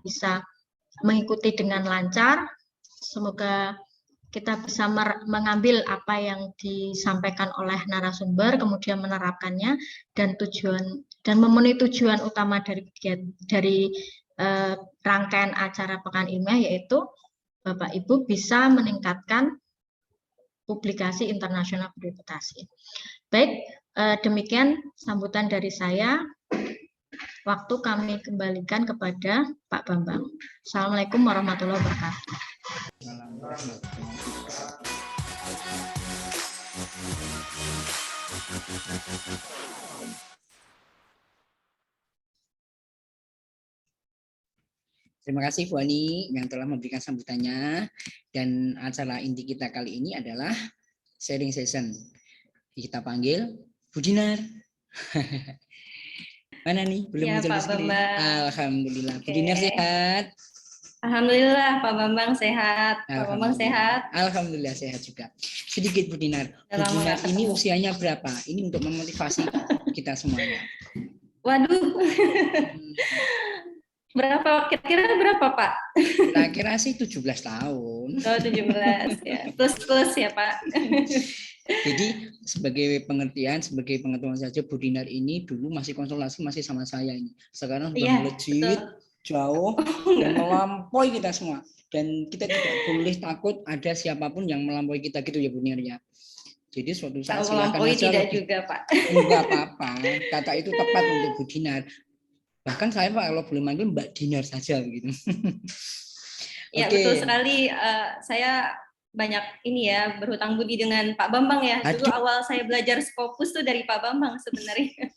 bisa mengikuti dengan lancar. Semoga kita bisa mengambil apa yang disampaikan oleh narasumber, kemudian menerapkannya dan memenuhi tujuan utama dari rangkaian acara Pekan Ilmiah, yaitu Bapak Ibu bisa meningkatkan publikasi internasional berreputasi. Baik, demikian sambutan dari saya. Waktu kami kembalikan kepada Pak Bambang. Assalamualaikum warahmatullahi wabarakatuh. Terima kasih Bu Ani yang telah memberikan sambutannya, dan acara inti kita kali ini adalah sharing session. Kita panggil Bu Dinar. Mana nih? Belum ya, muncul Pak di screen. Bambang. Alhamdulillah. Bu Dinar sehat? Alhamdulillah Pak Bambang sehat. Pak Bambang sehat? Alhamdulillah sehat juga. Sedikit Bu Dinar. Bu Dinar ini usianya berapa? Ini untuk memotivasi kita semuanya. Waduh. Berapa? Kira-kira berapa Pak? Kira-kira sih 17 tahun. Oh, 17 ya. Plus ya Pak. Jadi sebagai pengetahuan saja, Bu Dinar ini dulu masih konsultasi masih sama saya ini. Sekarang sudah melejit jauh dan melampaui kita semua. Dan kita tidak boleh takut ada siapapun yang melampaui kita gitu ya Bu Dinar ya. Jadi suatu saat silakan aja. Tidak juga Pak. Enggak apa-apa. Kata itu tepat untuk Bu Dinar. Bahkan saya Pak kalau boleh manggil Mbak Dinar saja begitu. Ya betul sekali. Saya banyak ini ya berhutang budi dengan Pak Bambang ya. Dulu awal saya belajar Scopus tuh dari Pak Bambang sebenarnya.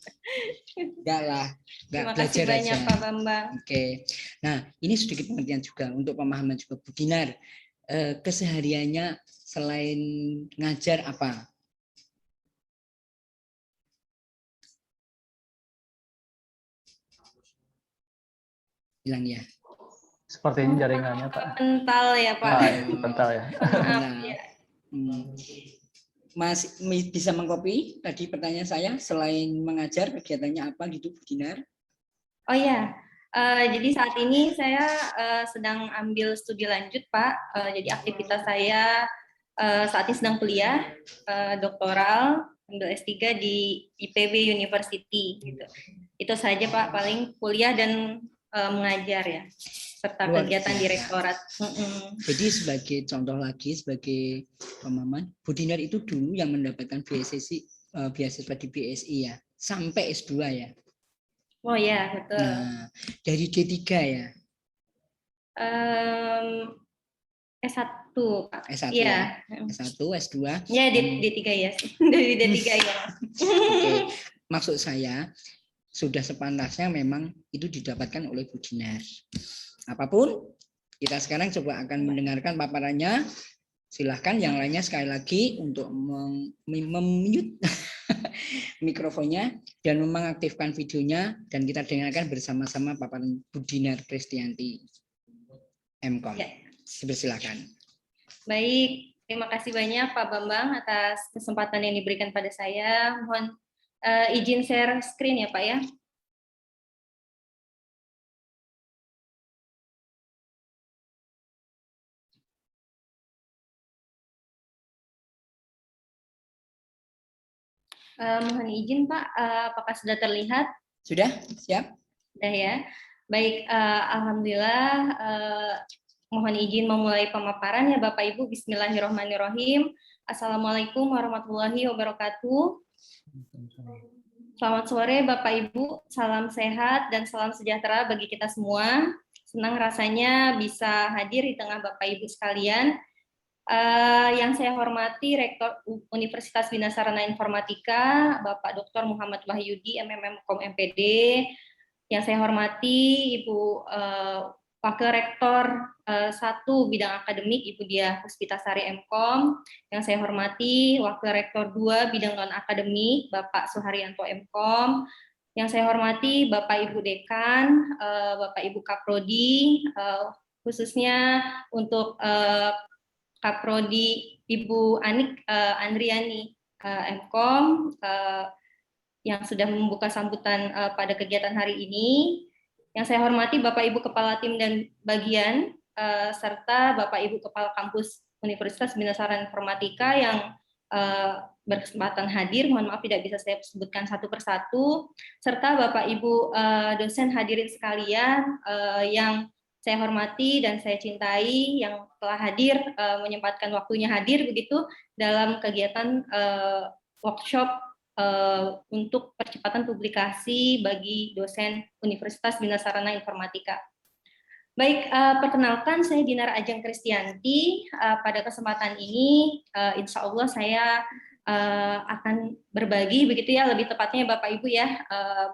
Enggak lah, terima kasih banyak aja. Pak Bambang. Oke. Nah, ini sedikit pengertian juga untuk pemahaman juga Bu Dinar. Kesehariannya selain ngajar apa? Bilang ya. Sepertinya jaringannya Pak. Pental ya Pak. Pental ya. Maaf ya. Mas bisa mengcopy tadi pertanyaan saya, selain mengajar kegiatannya apa gitu Bu Dinar? Oh ya, jadi saat ini saya sedang ambil studi lanjut Pak. Jadi aktivitas saya saat ini sedang kuliah doktoral, ambil S3 di IPB University gitu. Itu saja Pak, paling kuliah dan mengajar ya, serta kegiatan direktorat. Jadi sebagai contoh lagi, sebagai pemahaman, Bu Dinar itu dulu yang mendapatkan beasiswa di BSI ya, sampai S2 ya. Oh ya, betul. Nah, dari D3 ya? S1 Pak. S1 ya. S1, S2. Ya, D3 ya. Dari D3 ya. Oke. Maksud saya, sudah sepantasnya memang itu didapatkan oleh Bu Dinar. Apapun, kita sekarang coba akan mendengarkan paparannya. Silahkan yang lainnya sekali lagi untuk mute mikrofonnya dan mengaktifkan videonya, dan kita dengarkan bersama-sama paparan Bu Dinar Kristianti MKOM. Ya. Silakan. Baik, terima kasih banyak Pak Bambang atas kesempatan yang diberikan pada saya. Mohon izin share screen ya Pak ya. Mohon izin Pak, apakah sudah terlihat? Sudah, siap? Sudah ya. Baik, alhamdulillah. Mohon izin memulai pemaparan ya Bapak Ibu. Bismillahirrahmanirrahim. Assalamualaikum warahmatullahi wabarakatuh. Selamat sore Bapak Ibu, salam sehat dan salam sejahtera bagi kita semua. Senang rasanya bisa hadir di tengah Bapak Ibu sekalian. Yang saya hormati Rektor Universitas Bina Sarana Informatika, Bapak Dr. Muhammad Wahyudi, MMM.Com MPD. Yang saya hormati Ibu Wakil Rektor 1 Bidang Akademik, Ibu Diah Puspitasari MKOM. Yang saya hormati Wakil Rektor 2 Bidang Non-Akademik, Bapak Suharyanto MKOM. Yang saya hormati Bapak Ibu Dekan, Bapak Ibu Kaprodi, khususnya untuk Kaprodi Ibu Anik Andriani MKOM yang sudah membuka sambutan pada kegiatan hari ini. Yang saya hormati Bapak Ibu Kepala Tim dan Bagian, serta Bapak Ibu Kepala Kampus Universitas Bina Sarana Informatika yang berkesempatan hadir, mohon maaf tidak bisa saya sebutkan satu persatu, serta Bapak Ibu dosen hadirin sekalian yang saya hormati dan saya cintai, yang telah hadir, menyempatkan waktunya hadir begitu dalam kegiatan workshop untuk percepatan publikasi bagi dosen Universitas Bina Sarana Informatika. Baik, perkenalkan saya Dinar Ajeng Kristianti. Pada kesempatan ini, insya Allah saya akan berbagi, begitu ya, lebih tepatnya Bapak Ibu ya,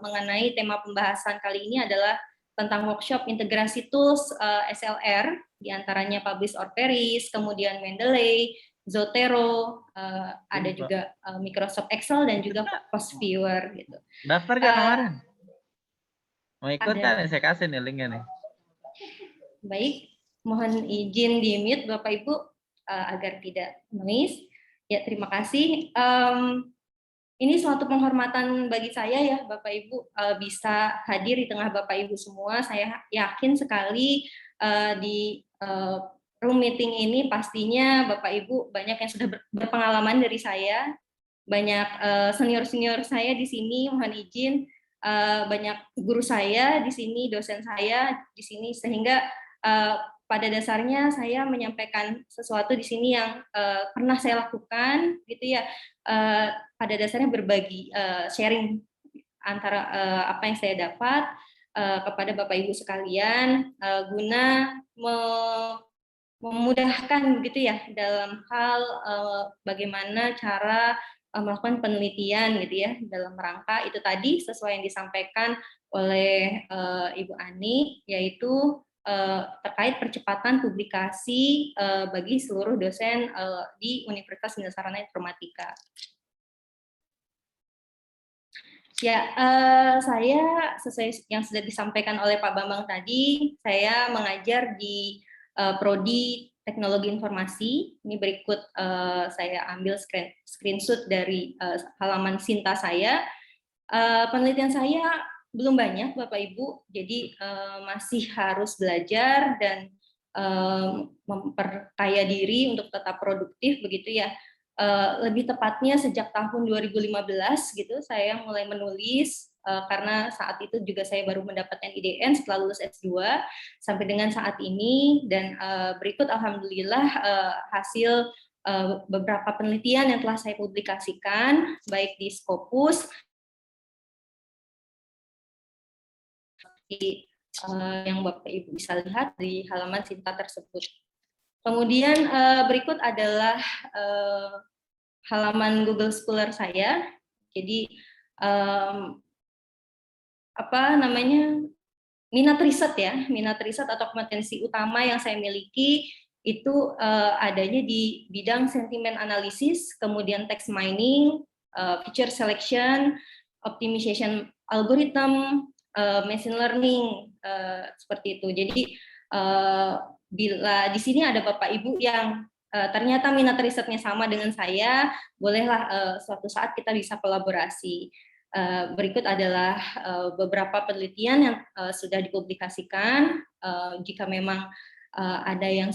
mengenai tema pembahasan kali ini adalah tentang workshop integrasi tools SLR, diantaranya Publish or Perish, kemudian Mendeley, Zotero, ada juga Microsoft Excel dan juga Post Viewer gitu. Daftar nggak kemarin? Mau ikut ada. kan? Saya kasih nih linknya nih. Baik, mohon izin di-mute Bapak Ibu agar tidak noise. Ya, terima kasih. Ini suatu penghormatan bagi saya ya Bapak Ibu bisa hadir di tengah Bapak Ibu semua. Saya yakin sekali di room meeting ini pastinya Bapak Ibu banyak yang sudah berpengalaman dari saya, banyak senior-senior saya di sini, mohon izin, banyak guru saya di sini, dosen saya di sini, sehingga pada dasarnya saya menyampaikan sesuatu di sini yang pernah saya lakukan, gitu ya. Pada dasarnya berbagi, sharing antara apa yang saya dapat kepada Bapak Ibu sekalian, guna memudahkan begitu ya dalam hal bagaimana cara melakukan penelitian gitu ya dalam rangka itu tadi sesuai yang disampaikan oleh Ibu Ani, yaitu terkait percepatan publikasi bagi seluruh dosen di Universitas Bina Sarana Informatika. Ya, saya sesuai yang sudah disampaikan oleh Pak Bambang tadi, saya mengajar di Prodi Teknologi Informasi. Ini berikut saya ambil screenshot dari halaman Sinta saya. Penelitian saya belum banyak Bapak Ibu, jadi masih harus belajar dan memperkaya diri untuk tetap produktif begitu ya. Lebih tepatnya sejak tahun 2015 gitu saya mulai menulis karena saat itu juga saya baru mendapatkan IDN setelah lulus S2 sampai dengan saat ini, dan berikut alhamdulillah hasil beberapa penelitian yang telah saya publikasikan baik di Scopus yang Bapak Ibu bisa lihat di halaman Sinta tersebut. Kemudian berikut adalah halaman Google Scholar saya. Jadi minat riset atau kompetensi utama yang saya miliki itu adanya di bidang sentiment analysis, kemudian text mining, feature selection, optimization algorithm, machine learning, seperti itu. Jadi bila di sini ada Bapak Ibu yang ternyata minat risetnya sama dengan saya, bolehlah suatu saat kita bisa kolaborasi. Berikut adalah beberapa penelitian yang sudah dipublikasikan. Jika memang ada yang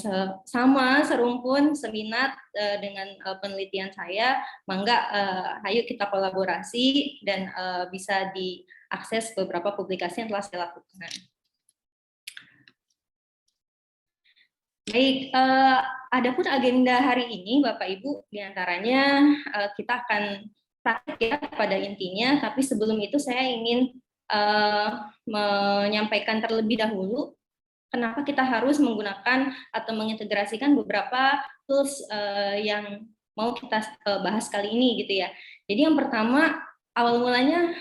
sama, serumpun, seminat dengan penelitian saya, mangga ayo kita kolaborasi dan bisa diakses beberapa publikasi yang telah saya lakukan. Baik, adapun agenda hari ini Bapak Ibu, diantaranya kita akan praktik ya pada intinya, tapi sebelum itu saya ingin menyampaikan terlebih dahulu kenapa kita harus menggunakan atau mengintegrasikan beberapa tools yang mau kita bahas kali ini gitu ya. Jadi yang pertama, awal mulanya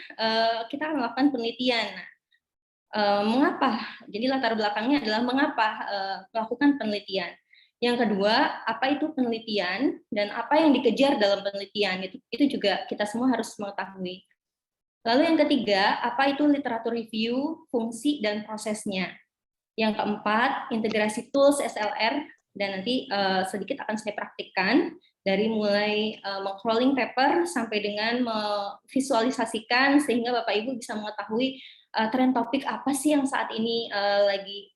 kita akan melakukan penelitian. Mengapa? Jadi latar belakangnya adalah mengapa melakukan penelitian. Yang kedua, apa itu penelitian dan apa yang dikejar dalam penelitian, itu juga kita semua harus mengetahui. Lalu yang ketiga, apa itu literatur review, fungsi dan prosesnya. Yang keempat, integrasi tools SLR, dan nanti sedikit akan saya praktikkan dari mulai meng-crawling paper sampai dengan memvisualisasikan sehingga Bapak Ibu bisa mengetahui tren topik apa sih yang saat ini lagi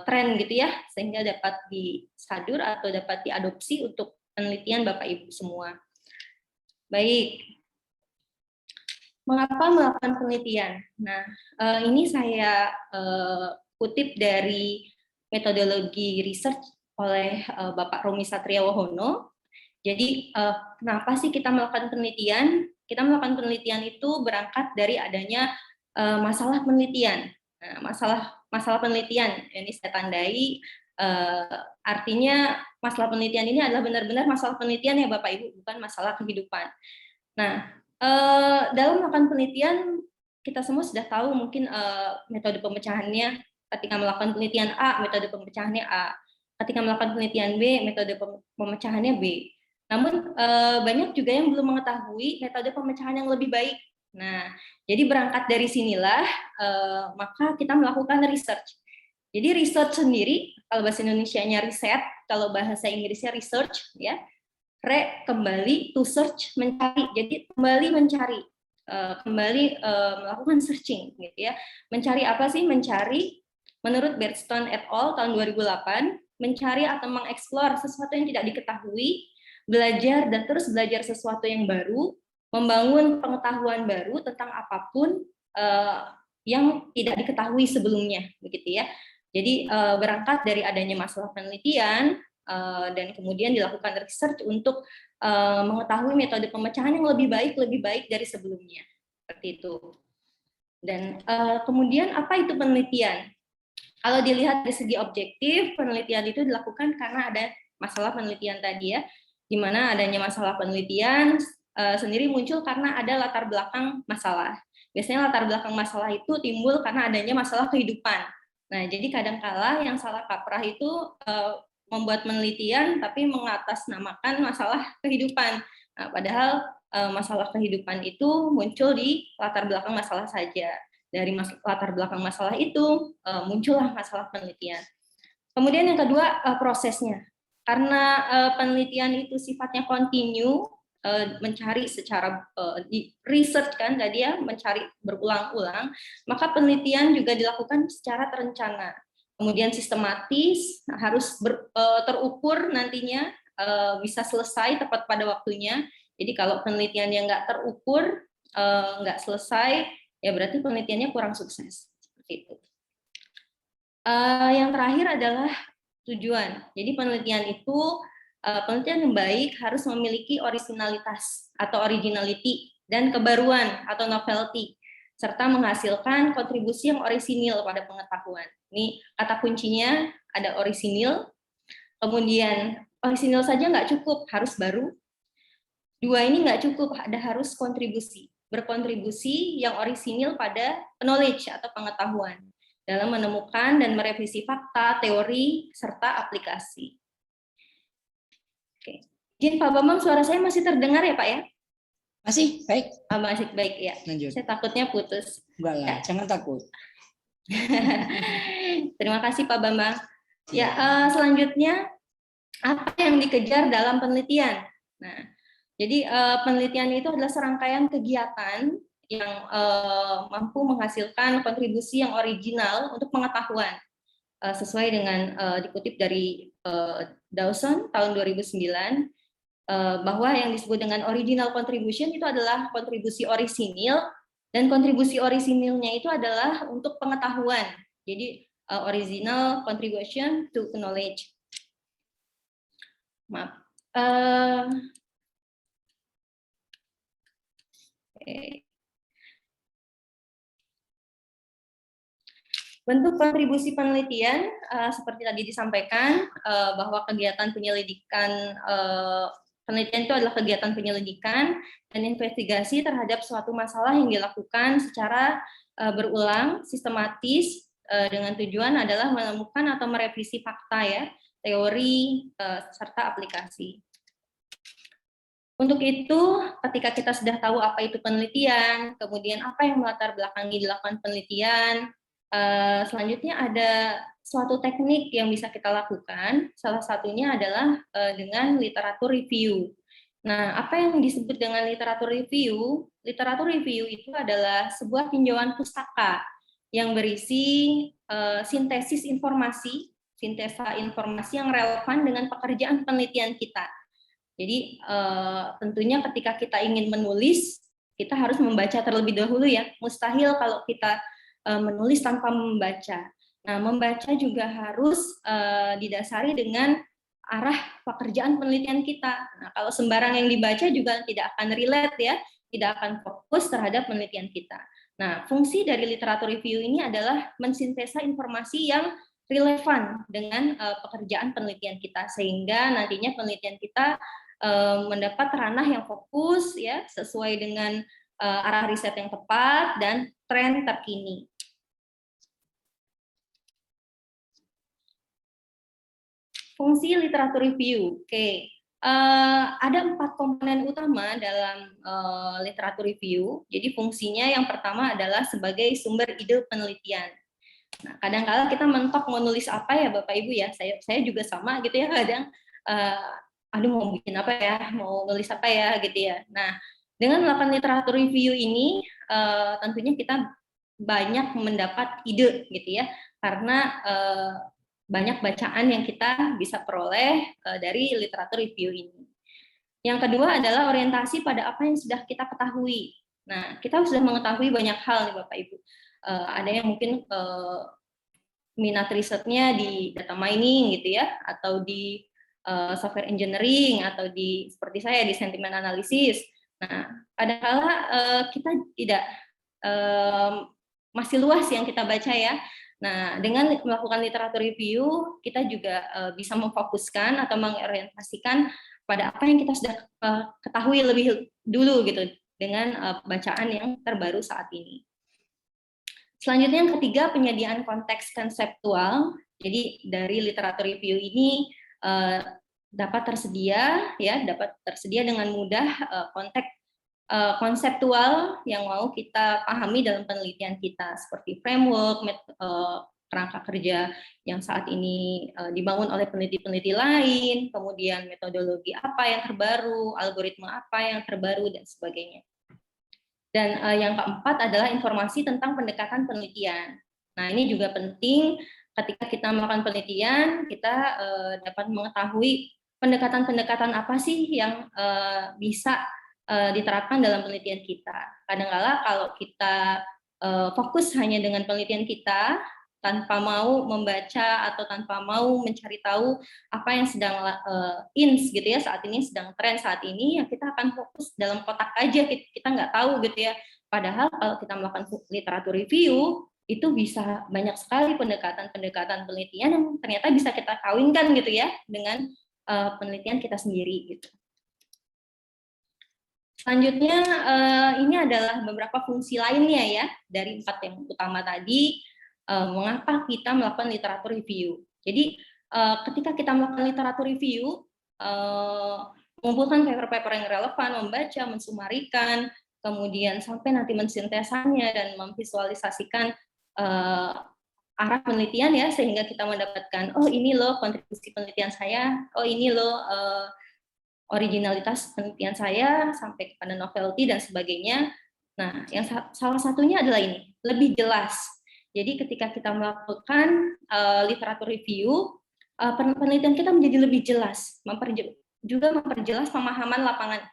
tren gitu ya, sehingga dapat disadur atau dapat diadopsi untuk penelitian Bapak Ibu semua. Baik, mengapa melakukan penelitian? Nah, ini saya kutip dari metodologi research oleh Bapak Romi Satria Wahono. Jadi, kenapa sih kita melakukan penelitian? Kita melakukan penelitian itu berangkat dari adanya masalah penelitian. Nah, masalah penelitian ini saya tandai, artinya masalah penelitian ini adalah benar-benar masalah penelitian ya Bapak Ibu, bukan masalah kehidupan. Nah, dalam melakukan penelitian kita semua sudah tahu mungkin metode pemecahannya. Ketika melakukan penelitian A, metode pemecahannya A. Ketika melakukan penelitian B, metode pemecahannya B. Namun banyak juga yang belum mengetahui metode pemecahan yang lebih baik. Nah, jadi berangkat dari sinilah maka kita melakukan research. Jadi research sendiri, kalau bahasa Indonesianya riset, kalau bahasa Inggrisnya research, ya, kembali to search, mencari. Jadi kembali mencari, kembali melakukan searching, gitu ya. Mencari apa sih? Mencari, menurut Bergstrom et al. Tahun 2008, mencari atau mengeksplor sesuatu yang tidak diketahui, belajar dan terus belajar sesuatu yang baru, membangun pengetahuan baru tentang apapun yang tidak diketahui sebelumnya, begitu ya. Jadi berangkat dari adanya masalah penelitian dan kemudian dilakukan research untuk mengetahui metode pemecahan yang lebih baik dari sebelumnya, seperti itu. Dan kemudian apa itu penelitian? Kalau dilihat dari segi objektif, penelitian itu dilakukan karena ada masalah penelitian tadi ya, di mana adanya masalah penelitian sendiri muncul karena ada latar belakang masalah. Biasanya latar belakang masalah itu timbul karena adanya masalah kehidupan. Nah, jadi kadangkala yang salah kaprah itu membuat penelitian tapi mengatasnamakan masalah kehidupan. Nah, padahal masalah kehidupan itu muncul di latar belakang masalah saja. Dari latar belakang masalah itu muncullah masalah penelitian. Kemudian yang kedua prosesnya. Karena penelitian itu sifatnya kontinu, mencari secara research kan tadi ya, mencari berulang-ulang, maka penelitian juga dilakukan secara terencana, kemudian sistematis, harus terukur nantinya, bisa selesai tepat pada waktunya. Jadi kalau penelitian yang nggak terukur, nggak selesai, ya berarti penelitiannya kurang sukses. Seperti itu. Yang terakhir adalah tujuan. Jadi penelitian itu, penelitian yang baik harus memiliki originalitas atau originality dan kebaruan atau novelty, serta menghasilkan kontribusi yang orisinil pada pengetahuan. Ini kata kuncinya ada orisinil, kemudian orisinil saja nggak cukup, harus baru. Dua ini nggak cukup, ada harus kontribusi, berkontribusi yang orisinil pada knowledge atau pengetahuan dalam menemukan dan merevisi fakta, teori, serta aplikasi. Oke. Izin Pak Bambang, suara saya masih terdengar ya Pak ya? Masih baik. Masih baik ya. Lanjut. Saya takutnya putus. Enggak lah, Ya. jangan takut. Terima kasih Pak Bambang. Ya, selanjutnya apa yang dikejar dalam penelitian? Nah, jadi penelitian itu adalah serangkaian kegiatan yang mampu menghasilkan kontribusi yang original untuk pengetahuan, sesuai dengan dikutip dari Dawson tahun 2009, bahwa yang disebut dengan original contribution itu adalah kontribusi orisinil, dan kontribusi orisinilnya itu adalah untuk pengetahuan. Jadi original contribution to knowledge. Maaf. Bentuk kontribusi penelitian seperti tadi disampaikan, bahwa kegiatan penyelidikan, penelitian itu adalah kegiatan penyelidikan dan investigasi terhadap suatu masalah yang dilakukan secara berulang, sistematis, dengan tujuan adalah menemukan atau merevisi fakta ya, teori, serta aplikasi. Untuk itu, ketika kita sudah tahu apa itu penelitian, kemudian apa yang melatar belakangi dilakukan penelitian, selanjutnya ada suatu teknik yang bisa kita lakukan. Salah satunya adalah dengan literatur review. Nah, apa yang disebut dengan literatur review? Literatur review itu adalah sebuah tinjauan pustaka yang berisi sintesis informasi, sintesa informasi yang relevan dengan pekerjaan penelitian kita. Jadi tentunya ketika kita ingin menulis, kita harus membaca terlebih dahulu ya. Mustahil kalau kita menulis tanpa membaca. Nah, membaca juga harus didasari dengan arah pekerjaan penelitian kita. Nah, kalau sembarang yang dibaca juga tidak akan relate ya, tidak akan fokus terhadap penelitian kita. Nah, fungsi dari literatur review ini adalah mensintesa informasi yang relevan dengan pekerjaan penelitian kita, sehingga nantinya penelitian kita mendapat ranah yang fokus ya, sesuai dengan arah riset yang tepat dan tren terkini. Fungsi literatur review. Oke. Ada 4 komponen utama dalam literatur review. Jadi fungsinya yang pertama adalah sebagai sumber ide penelitian. Nah, kadang-kala kita mentok mau nulis apa ya Bapak Ibu ya. Saya juga sama gitu ya, kadang aduh mau bikin apa ya, mau nulis apa ya gitu ya. Nah, dengan melakukan literatur review ini tentunya kita banyak mendapat ide gitu ya, karena banyak bacaan yang kita bisa peroleh dari literatur review ini. Yang kedua adalah orientasi pada apa yang sudah kita ketahui. Nah, kita sudah mengetahui banyak hal nih Bapak Ibu. Ada yang mungkin minat risetnya di data mining gitu ya, atau di software engineering, atau di seperti saya di sentiment analysis. Nah, kadang-kala kita tidak masih luas yang kita baca ya. Nah, dengan melakukan literatur review, kita juga bisa memfokuskan atau mengorientasikan pada apa yang kita sudah ketahui lebih dulu gitu dengan bacaan yang terbaru saat ini. Selanjutnya yang ketiga, penyediaan konteks konseptual. Jadi dari literatur review ini dapat tersedia dengan mudah konteks konseptual yang mau kita pahami dalam penelitian kita, seperti framework, kerangka kerja yang saat ini dibangun oleh peneliti-peneliti lain, kemudian metodologi apa yang terbaru, algoritma apa yang terbaru, dan sebagainya. Dan yang keempat adalah informasi tentang pendekatan penelitian. Nah, ini juga penting ketika kita melakukan penelitian, kita dapat mengetahui pendekatan-pendekatan apa sih yang bisa diterapkan dalam penelitian kita. Kadang-kala kalau kita fokus hanya dengan penelitian kita, tanpa mau membaca atau tanpa mau mencari tahu apa yang sedang gitu ya, saat ini sedang tren saat ini, ya kita akan fokus dalam kotak aja, kita nggak tahu gitu ya. Padahal kalau kita melakukan literatur review, itu bisa banyak sekali pendekatan-pendekatan penelitian yang ternyata bisa kita kawinkan gitu ya dengan penelitian kita sendiri gitu. Selanjutnya ini adalah beberapa fungsi lainnya ya dari 4 yang utama tadi. Mengapa kita melakukan literatur review? Jadi ketika kita melakukan literatur review, mengumpulkan paper-paper yang relevan, membaca, mensumarikan, kemudian sampai nanti mensintesanya dan memvisualisasikan arah penelitian ya, sehingga kita mendapatkan, oh ini loh kontribusi penelitian saya, oh ini loh originalitas penelitian saya sampai kepada novelty dan sebagainya. Nah, yang salah satunya adalah ini, lebih jelas. Jadi ketika kita melakukan literatur review, penelitian kita menjadi lebih jelas, juga memperjelas pemahaman lapangan.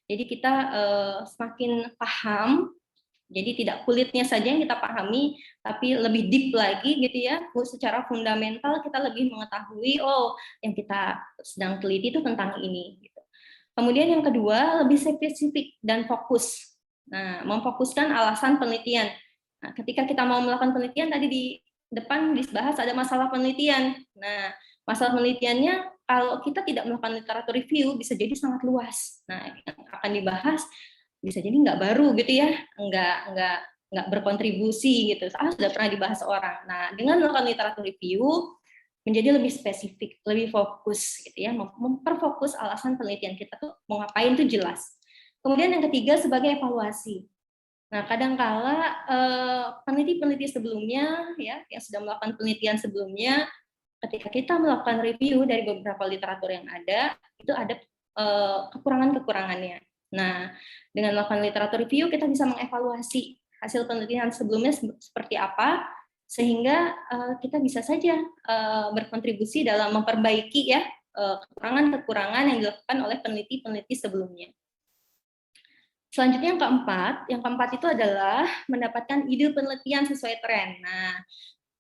Jadi kita semakin paham, jadi tidak kulitnya saja yang kita pahami, tapi lebih deep lagi gitu ya, secara fundamental kita lebih mengetahui, oh yang kita sedang teliti itu tentang ini. Gitu. Kemudian yang kedua, lebih spesifik dan fokus. Nah, memfokuskan alasan penelitian. Nah, ketika kita mau melakukan penelitian, tadi di depan dibahas ada masalah penelitian. Nah, masalah penelitiannya kalau kita tidak melakukan literatur review bisa jadi sangat luas. Nah, yang akan dibahas bisa jadi nggak baru gitu ya, nggak berkontribusi gitu. Sudah pernah dibahas orang. Nah, dengan melakukan literatur review menjadi lebih spesifik, lebih fokus gitu ya, memperfokus alasan penelitian kita tuh mau ngapain tuh jelas. Kemudian yang ketiga sebagai evaluasi. Nah, kadang-kala peneliti-peneliti sebelumnya ya yang sudah melakukan penelitian sebelumnya, ketika kita melakukan review dari beberapa literatur yang ada, itu ada kekurangan-kekurangannya. Nah, dengan melakukan literatur review kita bisa mengevaluasi hasil penelitian sebelumnya seperti apa, sehingga kita bisa saja berkontribusi dalam memperbaiki ya kekurangan-kekurangan yang dilakukan oleh peneliti-peneliti sebelumnya. Selanjutnya yang keempat itu adalah mendapatkan ide penelitian sesuai tren. Nah,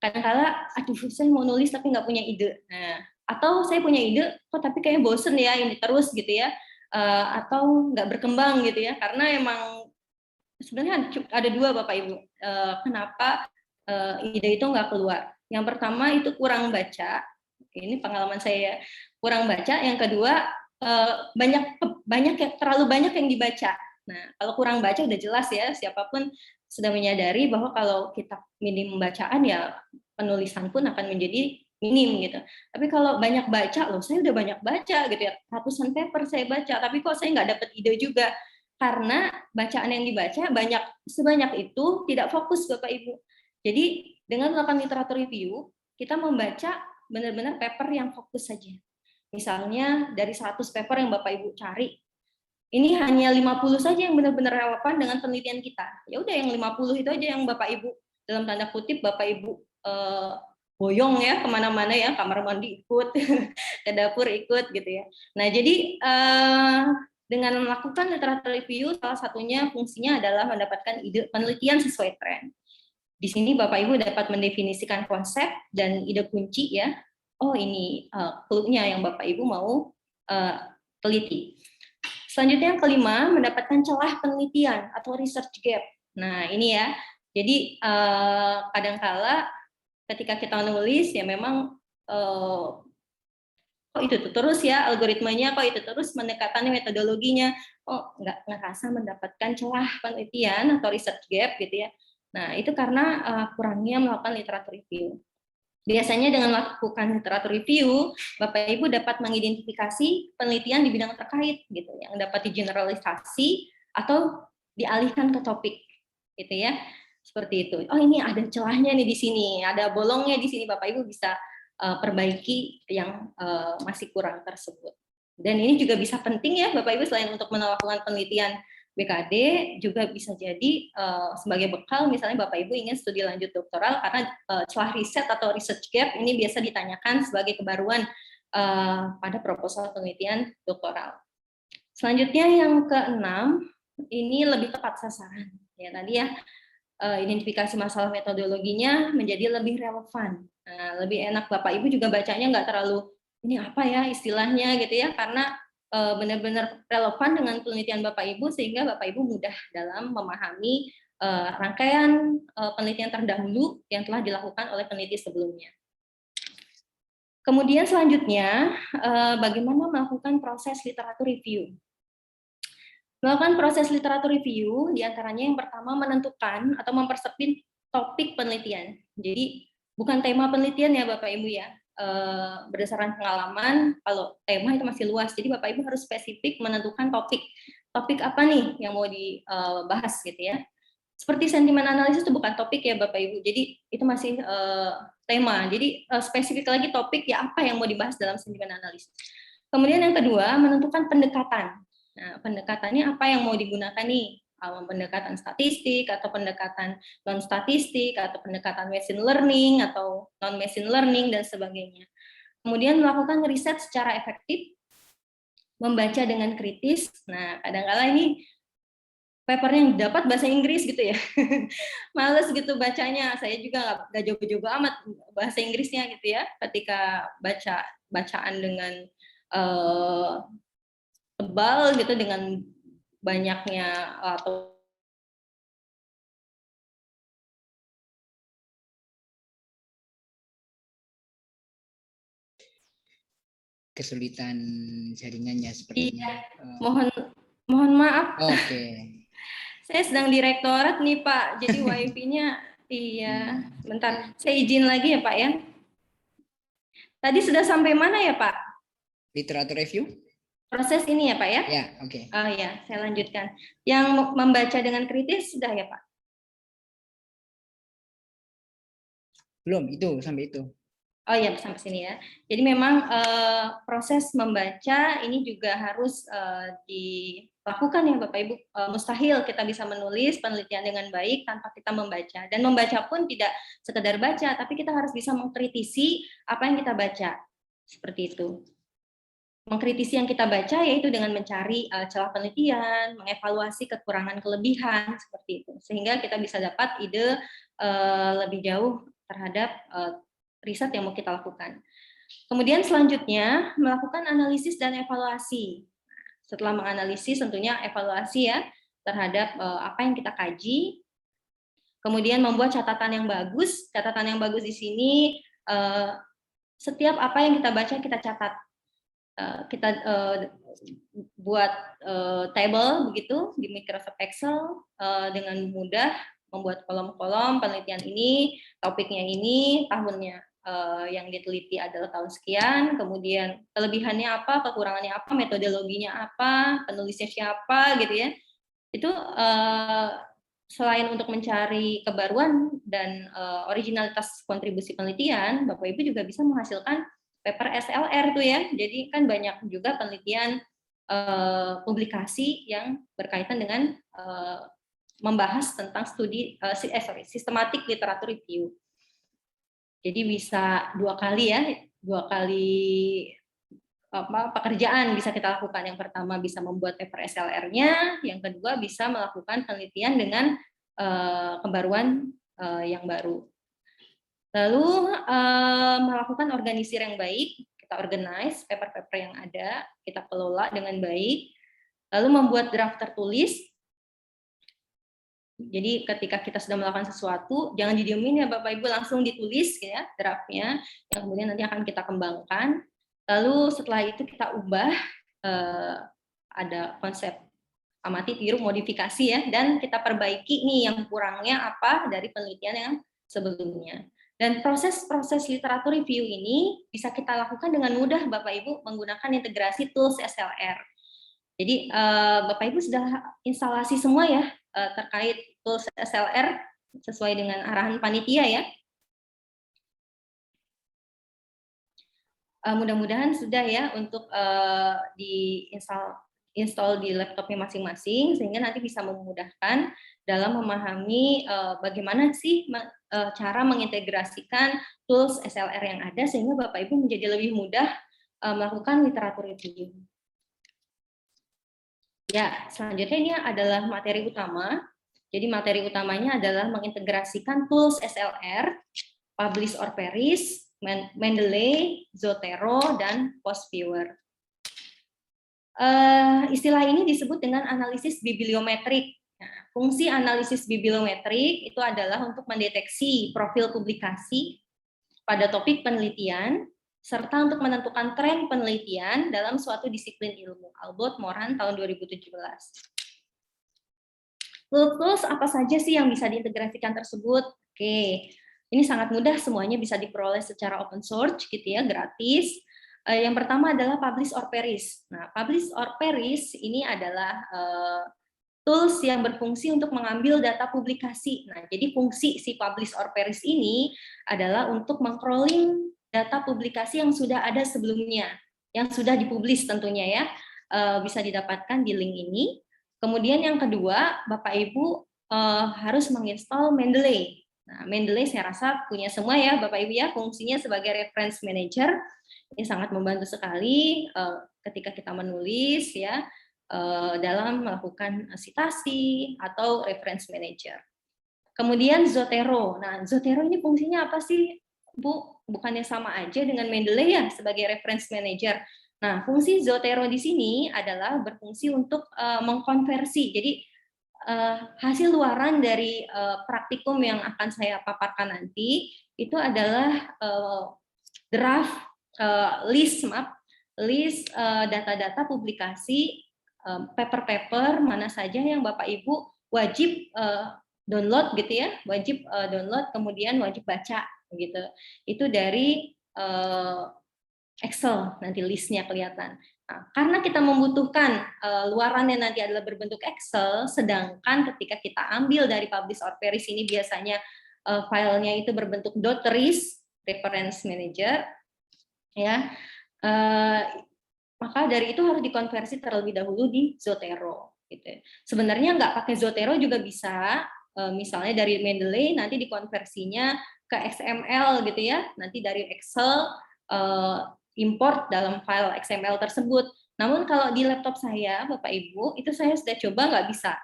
kadang-kala, aduh saya mau nulis tapi nggak punya ide. Nah, atau saya punya ide, kok tapi kayaknya bosen ya ini terus gitu ya, atau nggak berkembang gitu ya, karena emang sebenarnya ada dua Bapak Ibu, kenapa ide itu nggak keluar. Yang pertama itu kurang baca, ini pengalaman saya, kurang baca. Yang kedua terlalu banyak yang dibaca. Nah, kalau kurang baca udah jelas ya, siapapun sudah menyadari bahwa kalau kita minim bacaan ya penulisan pun akan menjadi minim gitu. Tapi kalau banyak baca, loh saya udah banyak baca gitu ya, ratusan paper saya baca, tapi kok saya nggak dapat ide juga. Karena bacaan yang dibaca sebanyak itu tidak fokus Bapak Ibu. Jadi dengan melakukan literatur review, kita membaca benar-benar paper yang fokus saja. Misalnya dari 100 paper yang Bapak Ibu cari, ini hanya 50 saja yang benar-benar relevan dengan penelitian kita. Ya udah yang 50 itu aja yang Bapak Ibu, dalam tanda kutip Bapak Ibu boyong ya kemana-mana ya, kamar mandi ikut, ke dapur ikut gitu ya. Nah jadi dengan melakukan literatur review, salah satunya fungsinya adalah mendapatkan ide penelitian sesuai tren. Di sini Bapak Ibu dapat mendefinisikan konsep dan ide kunci ya. Oh ini clue-nya yang Bapak Ibu mau teliti. Selanjutnya yang kelima, mendapatkan celah penelitian atau research gap. Nah ini ya, jadi kadangkala ketika kita nulis ya memang kok itu terus ya algoritmanya, kok itu terus pendekatannya, metodologinya, nggak ngerasa mendapatkan celah penelitian atau research gap gitu ya. Nah itu karena kurangnya melakukan literatur review. Biasanya dengan melakukan literatur review, Bapak Ibu dapat mengidentifikasi penelitian di bidang terkait gitu yang dapat digeneralisasi atau dialihkan ke topik gitu ya. Seperti itu. Oh, ini ada celahnya nih di sini, ada bolongnya di sini, Bapak Ibu bisa perbaiki yang masih kurang tersebut. Dan ini juga bisa penting ya Bapak Ibu, selain untuk melakukan penelitian BKD, juga bisa jadi sebagai bekal misalnya Bapak Ibu ingin studi lanjut doktoral, karena celah riset atau research gap ini biasa ditanyakan sebagai kebaruan pada proposal penelitian doktoral. Selanjutnya yang keenam, ini lebih tepat sasaran. Ya tadi ya, identifikasi masalah metodologinya menjadi lebih relevan. Nah, lebih enak Bapak Ibu juga bacanya nggak terlalu ini apa ya istilahnya gitu ya, karena benar-benar relevan dengan penelitian Bapak Ibu, sehingga Bapak Ibu mudah dalam memahami rangkaian penelitian terdahulu yang telah dilakukan oleh peneliti sebelumnya. Kemudian selanjutnya, bagaimana melakukan proses literatur review. Melakukan proses literatur review, diantaranya yang pertama menentukan atau mempersempit topik penelitian. Jadi bukan tema penelitian ya Bapak Ibu ya, berdasarkan pengalaman, kalau tema itu masih luas, jadi Bapak Ibu harus spesifik menentukan topik. Topik apa nih yang mau dibahas gitu ya. Seperti sentimen analisis itu bukan topik ya Bapak Ibu, jadi itu masih tema. Jadi spesifik lagi topik ya apa yang mau dibahas dalam sentimen analisis. Kemudian yang kedua, menentukan pendekatan. Nah, pendekatannya apa yang mau digunakan nih? Pendekatan statistik atau pendekatan non statistik atau pendekatan machine learning atau non machine learning dan sebagainya. Kemudian melakukan riset secara efektif, membaca dengan kritis. Nah, kadang-kala ini papernya yang dapat bahasa Inggris gitu ya, males gitu bacanya. Saya juga nggak jago-jago amat bahasa Inggrisnya gitu ya. Ketika bacaan dengan tebal gitu, dengan banyaknya atau kesulitan jaringannya sepertinya. Mohon maaf. Oke. Saya sedang direktorat nih Pak, jadi wifi-nya iya. Bentar, saya izin lagi ya Pak ya. Tadi sudah sampai mana ya Pak? Literatur review? Proses ini ya Pak ya? Ya, oke. Oh ya, saya lanjutkan. Yang membaca dengan kritis sudah ya Pak? Belum, itu sampai itu. Oh ya, sampai sini ya. Jadi memang proses membaca ini juga harus dilakukan ya Bapak Ibu. Mustahil kita bisa menulis penelitian dengan baik tanpa kita membaca. Dan membaca pun tidak sekedar baca, tapi kita harus bisa mengkritisi apa yang kita baca. Seperti itu. Mengkritisi yang kita baca yaitu dengan mencari celah penelitian, mengevaluasi kekurangan kelebihan seperti itu. Sehingga kita bisa dapat ide lebih jauh terhadap riset yang mau kita lakukan. Kemudian selanjutnya melakukan analisis dan evaluasi. Setelah menganalisis tentunya evaluasi ya terhadap apa yang kita kaji. Kemudian membuat catatan yang bagus. Catatan yang bagus di sini setiap apa yang kita baca kita catat. Kita buat table begitu di Microsoft Excel dengan mudah, membuat kolom-kolom penelitian ini, topiknya ini, tahunnya yang diteliti adalah tahun sekian, kemudian kelebihannya apa, kekurangannya apa, metodologinya apa, penulisnya siapa gitu ya. Itu selain untuk mencari kebaruan dan originalitas kontribusi penelitian, Bapak Ibu juga bisa menghasilkan paper SLR tuh ya. Jadi kan banyak juga penelitian publikasi yang berkaitan dengan membahas tentang sistematik literatur review. Jadi bisa dua kali pekerjaan bisa kita lakukan. Yang pertama bisa membuat paper SLR-nya, yang kedua bisa melakukan penelitian dengan kebaruan yang baru. Lalu melakukan organisir yang baik, kita organize paper-paper yang ada, kita kelola dengan baik. Lalu membuat draft tertulis. Jadi ketika kita sudah melakukan sesuatu, jangan didiemin ya Bapak Ibu, langsung ditulis ya draftnya, yang kemudian nanti akan kita kembangkan. Lalu setelah itu kita ubah, ada konsep amati, tiru, modifikasi ya, dan kita perbaiki nih yang kurangnya apa dari penelitian yang sebelumnya. Dan proses-proses literatur review ini bisa kita lakukan dengan mudah Bapak Ibu menggunakan integrasi tools SLR. Jadi Bapak Ibu sudah instalasi semua ya terkait tools SLR sesuai dengan arahan panitia ya. Mudah-mudahan sudah ya untuk install di laptopnya masing-masing sehingga nanti bisa memudahkan dalam memahami bagaimana sih cara mengintegrasikan tools SLR yang ada sehingga Bapak Ibu menjadi lebih mudah melakukan literatur review. Ya, selanjutnya ini adalah materi utama. Jadi materi utamanya adalah mengintegrasikan tools SLR, Publish or Perish, Mendeley, Zotero, dan Postviewer. Istilah ini disebut dengan analisis bibliometrik. Nah, fungsi analisis bibliometrik itu adalah untuk mendeteksi profil publikasi pada topik penelitian, serta untuk menentukan tren penelitian dalam suatu disiplin ilmu. Albert Moran tahun 2017. Tools apa saja sih yang bisa diintegrasikan tersebut? Oke, ini sangat mudah, semuanya bisa diperoleh secara open source gitu ya, gratis. Yang pertama adalah Publish or Perish. Nah, Publish or Perish ini adalah tools yang berfungsi untuk mengambil data publikasi. Nah, jadi fungsi si Publish or Perish ini adalah untuk meng-crawling data publikasi yang sudah ada sebelumnya, yang sudah dipublish tentunya ya, bisa didapatkan di link ini. Kemudian yang kedua, Bapak Ibu harus menginstal Mendeley. Nah, Mendeley saya rasa punya semua ya Bapak Ibu ya, fungsinya sebagai reference manager. Ini sangat membantu sekali ketika kita menulis ya dalam melakukan citasi atau reference manager. Kemudian Zotero. Nah, Zotero ini fungsinya apa sih, Bu? Bukannya sama aja dengan Mendeley ya sebagai reference manager. Nah, fungsi Zotero di sini adalah berfungsi untuk mengkonversi. Jadi hasil luaran dari praktikum yang akan saya paparkan nanti itu adalah draft list data-data publikasi paper-paper mana saja yang Bapak Ibu wajib download gitu ya, wajib download kemudian wajib baca gitu. Itu dari Excel, nanti listnya kelihatan. Nah, karena kita membutuhkan luarannya nanti adalah berbentuk Excel, sedangkan ketika kita ambil dari Publish or Perish ini biasanya filenya itu berbentuk .ris. reference manager, ya. Maka dari itu harus dikonversi terlebih dahulu di Zotero. Gitu. Sebenarnya nggak pakai Zotero juga bisa, misalnya dari Mendeley nanti dikonversinya ke XML gitu ya, nanti dari Excel import dalam file XML tersebut. Namun kalau di laptop saya, Bapak Ibu, itu saya sudah coba nggak bisa,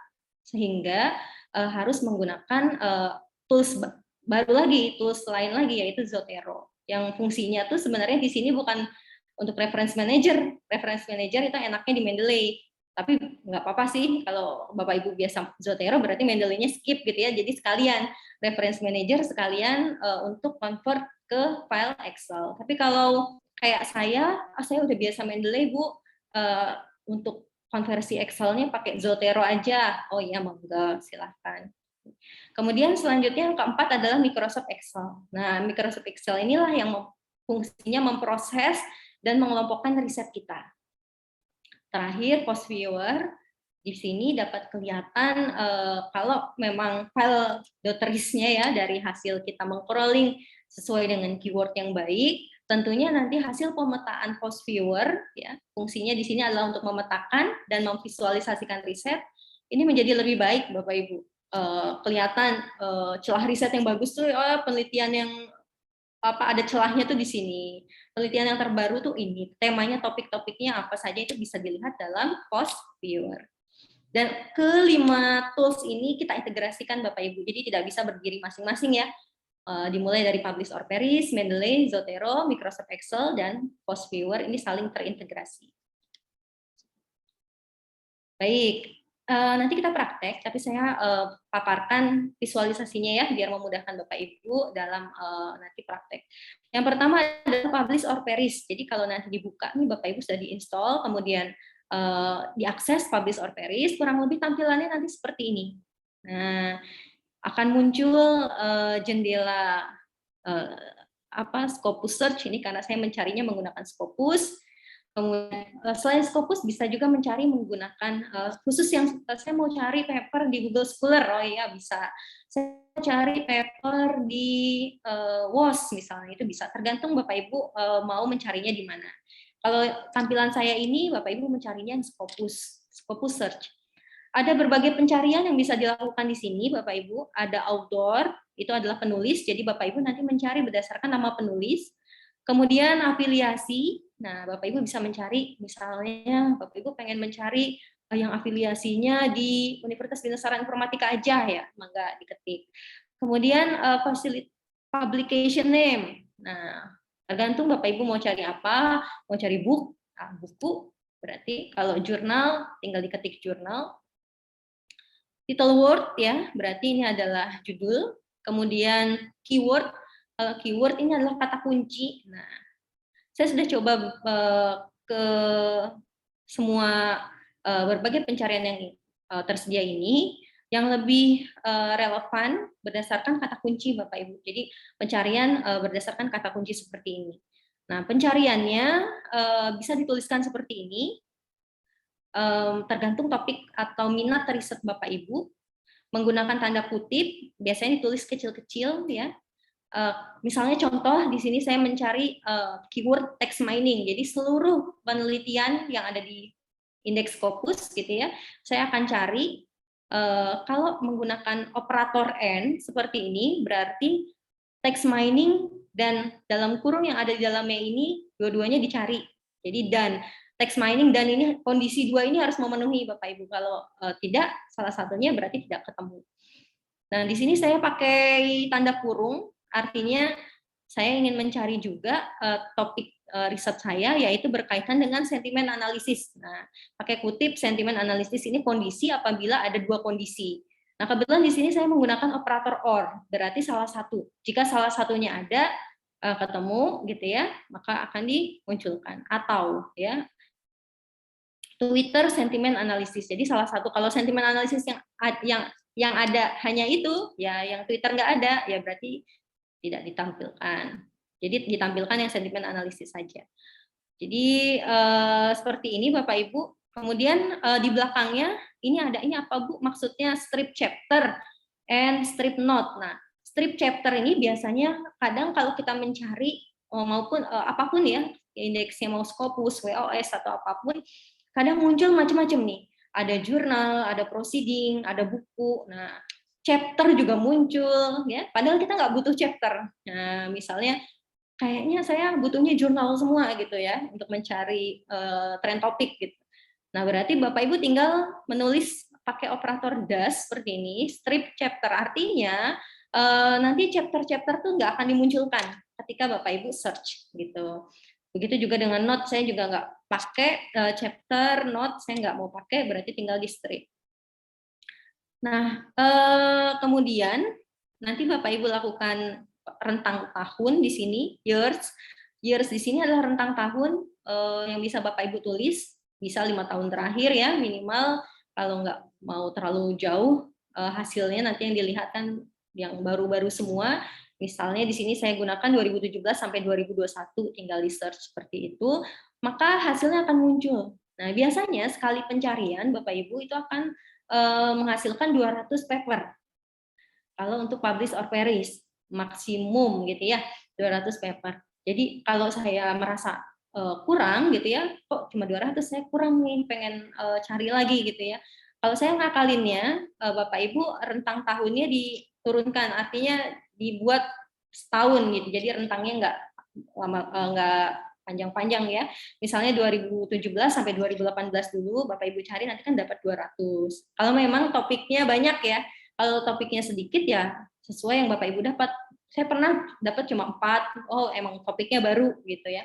sehingga harus menggunakan tools baru lagi, tools lain lagi, yaitu Zotero. Yang fungsinya tuh sebenarnya di sini bukan untuk reference manager. Reference manager itu enaknya di Mendeley. Tapi nggak apa-apa sih, kalau Bapak Ibu biasa Zotero berarti Mendeley-nya skip gitu ya. Jadi sekalian reference manager sekalian untuk convert ke file Excel. Tapi kalau kayak saya udah biasa Mendeley Bu, untuk konversi Excel-nya pakai Zotero aja. Oh iya, monggo, silahkan. Kemudian selanjutnya yang keempat adalah Microsoft Excel. Nah, Microsoft Excel inilah yang fungsinya memproses dan mengelompokkan riset kita. Terakhir, Post Viewer. Di sini dapat kelihatan kalau memang file .ris-nya ya dari hasil kita meng-crawling sesuai dengan keyword yang baik, tentunya nanti hasil pemetaan Post Viewer ya, fungsinya di sini adalah untuk memetakan dan memvisualisasikan riset. Ini menjadi lebih baik Bapak Ibu. Kelihatan celah riset yang bagus tuh penelitian yang ada celahnya tuh di sini. Penelitian yang terbaru tuh ini, temanya, topik-topiknya apa saja itu bisa dilihat dalam Post Viewer. Dan kelima tools ini kita integrasikan Bapak Ibu, jadi tidak bisa berdiri masing-masing ya. Dimulai dari Publish or Perish, Mendeley, Zotero, Microsoft Excel, dan Post Viewer ini saling terintegrasi. Baik, nanti kita praktek, tapi saya paparkan visualisasinya ya, biar memudahkan Bapak Ibu dalam nanti praktek. Yang pertama adalah Publish or Perish. Jadi kalau nanti dibuka nih Bapak Ibu sudah diinstal, kemudian diakses Publish or Perish, kurang lebih tampilannya nanti seperti ini. Nah, akan muncul jendela Scopus Search ini karena saya mencarinya menggunakan Scopus. Kemudian selain Scopus bisa juga mencari menggunakan khusus yang saya mau cari paper di Google Scholar, oh iya bisa. Saya mau cari paper di WOS misalnya, itu bisa. Tergantung Bapak Ibu mau mencarinya di mana. Kalau tampilan saya ini, Bapak Ibu mencarinya di Scopus Search. Ada berbagai pencarian yang bisa dilakukan di sini, Bapak Ibu. Ada outdoor, itu adalah penulis, jadi Bapak Ibu nanti mencari berdasarkan nama penulis. Kemudian afiliasi, nah Bapak Ibu bisa mencari, misalnya Bapak Ibu pengen mencari yang afiliasinya di Universitas Binaksara Informatika aja ya, mangga diketik. Kemudian publication name, nah tergantung Bapak Ibu mau cari apa, mau cari buku, berarti kalau jurnal tinggal diketik jurnal. Title word ya, berarti ini adalah judul. Kemudian keyword, kalau keyword ini adalah kata kunci. Nah, saya sudah coba ke semua berbagai pencarian yang tersedia ini, yang lebih relevan berdasarkan kata kunci Bapak Ibu. Jadi pencarian berdasarkan kata kunci seperti ini. Nah, pencariannya bisa dituliskan seperti ini, tergantung topik atau minat riset Bapak Ibu, menggunakan tanda kutip, biasanya ditulis kecil-kecil ya. Misalnya contoh di sini saya mencari keyword text mining, jadi seluruh penelitian yang ada di indeks Scopus gitu ya, saya akan cari kalau menggunakan operator N seperti ini, berarti text mining dan dalam kurung yang ada di dalamnya ini dua-duanya dicari. Jadi dan text mining dan ini kondisi dua ini harus memenuhi Bapak Ibu. Kalau tidak, salah satunya berarti tidak ketemu. Nah, di sini saya pakai tanda kurung, artinya saya ingin mencari juga topik riset saya, yaitu berkaitan dengan sentimen analisis. Nah, pakai kutip sentimen analisis ini kondisi apabila ada dua kondisi. Nah, kebetulan di sini saya menggunakan operator OR, berarti salah satu. Jika salah satunya ada, ketemu gitu ya, maka akan dimunculkan. Atau ya, Twitter sentimen analisis. Jadi salah satu, kalau sentimen analisis yang ada hanya itu, ya yang Twitter nggak ada, ya berarti tidak ditampilkan. Jadi ditampilkan yang sentimen analisis saja. Jadi seperti ini Bapak Ibu. Kemudian di belakangnya ini apa Bu? Maksudnya strip chapter and strip note. Nah, strip chapter ini biasanya kadang kalau kita mencari maupun apapun ya, indeksnya mau Scopus, WOS atau apapun, kadang muncul macam-macam nih. Ada jurnal, ada proceeding, ada buku. Nah, chapter juga muncul ya. Padahal kita nggak butuh chapter. Nah, misalnya kayaknya saya butuhnya jurnal semua gitu ya untuk mencari trend topik gitu. Nah, berarti Bapak Ibu tinggal menulis pakai operator das seperti ini, strip chapter, artinya nanti chapter-chapter tuh nggak akan dimunculkan ketika Bapak Ibu search gitu. Begitu juga dengan note, saya juga nggak pakai chapter, note, saya nggak mau pakai, berarti tinggal di strip. Nah, kemudian nanti Bapak Ibu lakukan rentang tahun di sini, years. Years di sini adalah rentang tahun yang bisa Bapak Ibu tulis, bisa 5 tahun terakhir ya minimal. Kalau nggak mau terlalu jauh hasilnya nanti yang dilihat kan yang baru-baru semua. Misalnya di sini saya gunakan 2017 sampai 2021, tinggal di search seperti itu, maka hasilnya akan muncul. Nah, biasanya sekali pencarian Bapak Ibu itu akan menghasilkan 200 paper. Kalau untuk publish or perish, maksimum gitu ya, 200 paper. Jadi kalau saya merasa kurang gitu ya, kok cuma 200, saya kurang nih, pengen cari lagi gitu ya. Kalau saya ngakalinnya, Bapak Ibu rentang tahunnya diturunkan, artinya dibuat setahun gitu. Jadi rentangnya nggak lama, nggak panjang-panjang ya. Misalnya 2017 sampai 2018 dulu Bapak Ibu cari, nanti kan dapat 200. Kalau memang topiknya banyak ya, kalau topiknya sedikit ya sesuai yang Bapak Ibu dapat. Saya pernah dapat cuma 4, oh emang topiknya baru gitu ya.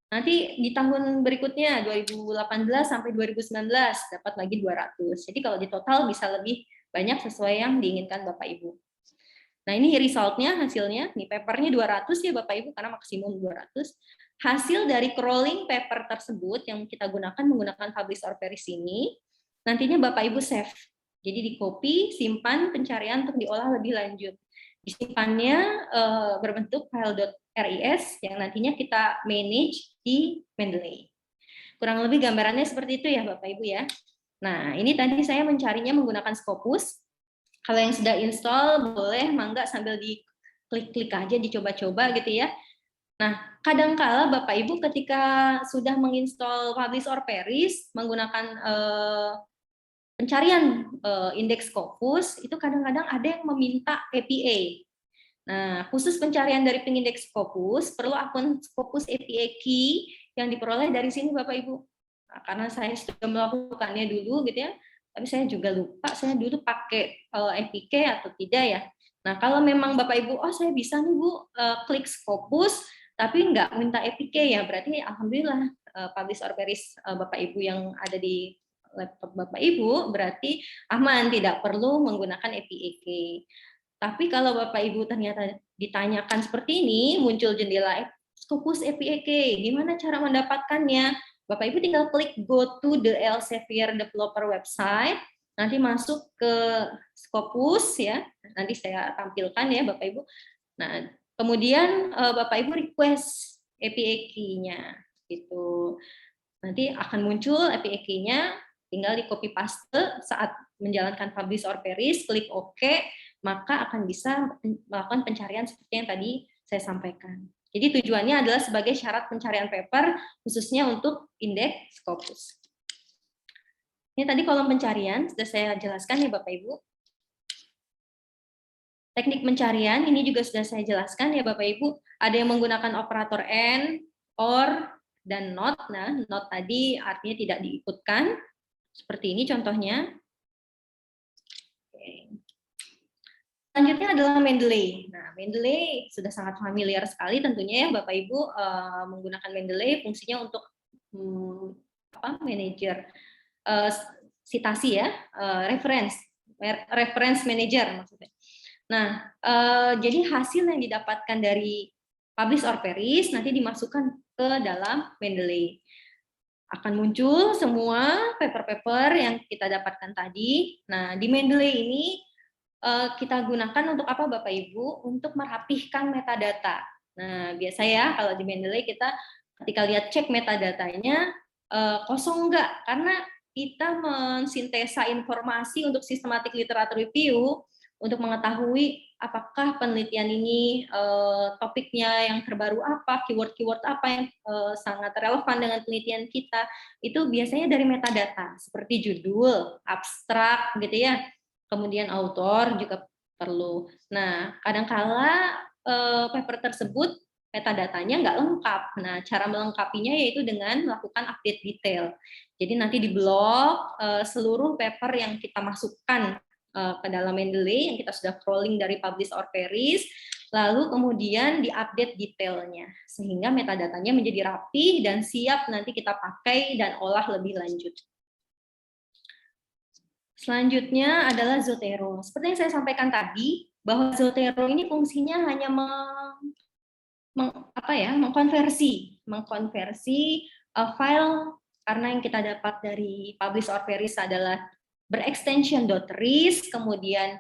Nanti di tahun berikutnya 2018 sampai 2019 dapat lagi 200. Jadi kalau di total bisa lebih banyak sesuai yang diinginkan Bapak Ibu. Nah, ini resultnya, hasilnya, nih papernya 200 ya Bapak Ibu, karena maksimum 200. Hasil dari crawling paper tersebut yang kita gunakan menggunakan publish or perish ini, nantinya Bapak Ibu save. Jadi di copy, simpan pencarian untuk diolah lebih lanjut. Disimpannya berbentuk file.ris yang nantinya kita manage di Mendeley. Kurang lebih gambarannya seperti itu ya Bapak Ibu ya. Nah, ini tadi saya mencarinya menggunakan Scopus. Kalau yang sudah install boleh mangga sambil diklik-klik aja, dicoba-coba gitu ya. Nah, kadangkala Bapak Ibu ketika sudah menginstall publish or perish menggunakan pencarian indeks Scopus, itu kadang-kadang ada yang meminta APA. Nah, khusus pencarian dari pengindeks Scopus perlu akun Scopus APA key yang diperoleh dari sini Bapak Ibu. Nah, karena saya sudah melakukannya dulu gitu ya, tapi saya juga lupa saya dulu pakai APK atau tidak ya. Nah, kalau memang Bapak Ibu, oh saya bisa nih Bu klik Scopus, tapi nggak minta APK ya, berarti alhamdulillah publish or perish Bapak Ibu yang ada di laptop Bapak Ibu berarti aman, tidak perlu menggunakan APK. Tapi kalau Bapak Ibu ternyata ditanyakan seperti ini, muncul jendela Scopus APK, gimana cara mendapatkannya? Bapak Ibu tinggal klik go to the Elsevier developer website, nanti masuk ke Scopus ya, nanti saya tampilkan ya Bapak Ibu. Nah, kemudian Bapak Ibu request API key-nya gitu. Nanti akan muncul API key-nya, tinggal di copy paste saat menjalankan publish or perish, klik OK, maka akan bisa melakukan pencarian seperti yang tadi saya sampaikan. Jadi tujuannya adalah sebagai syarat pencarian paper khususnya untuk indeks Scopus. Ini tadi kolom pencarian sudah saya jelaskan ya Bapak Ibu. Teknik pencarian ini juga sudah saya jelaskan ya Bapak Ibu. Ada yang menggunakan operator and, or, dan not. Nah, not tadi artinya tidak diikutkan. Seperti ini contohnya. Selanjutnya adalah Mendeley. Nah, Mendeley sudah sangat familiar sekali tentunya ya Bapak Ibu menggunakan Mendeley fungsinya untuk manajer citasi ya, reference manager maksudnya. Nah, jadi hasil yang didapatkan dari publish or perish nanti dimasukkan ke dalam Mendeley. Akan muncul semua paper-paper yang kita dapatkan tadi. Nah, di Mendeley ini kita gunakan untuk apa Bapak Ibu? Untuk merapihkan metadata. Nah, biasa ya kalau di Mendeley kita ketika lihat cek metadatanya kosong enggak? Karena kita mensintesa informasi untuk systematic literature review untuk mengetahui apakah penelitian ini topiknya yang terbaru apa, keyword-keyword apa yang sangat relevan dengan penelitian kita, itu biasanya dari metadata, seperti judul, abstrak gitu ya, kemudian autor juga perlu. Nah, kadangkala paper tersebut metadatanya nggak lengkap. Nah, cara melengkapinya yaitu dengan melakukan update detail. Jadi nanti di blog seluruh paper yang kita masukkan ke dalam Mendeley yang kita sudah crawling dari publish or perish, lalu kemudian diupdate detailnya sehingga metadatanya menjadi rapi dan siap nanti kita pakai dan olah lebih lanjut. Selanjutnya adalah Zotero. Seperti yang saya sampaikan tadi, bahwa Zotero ini fungsinya hanya mengkonversi file, karena yang kita dapat dari publish or perish adalah berextension .ris, kemudian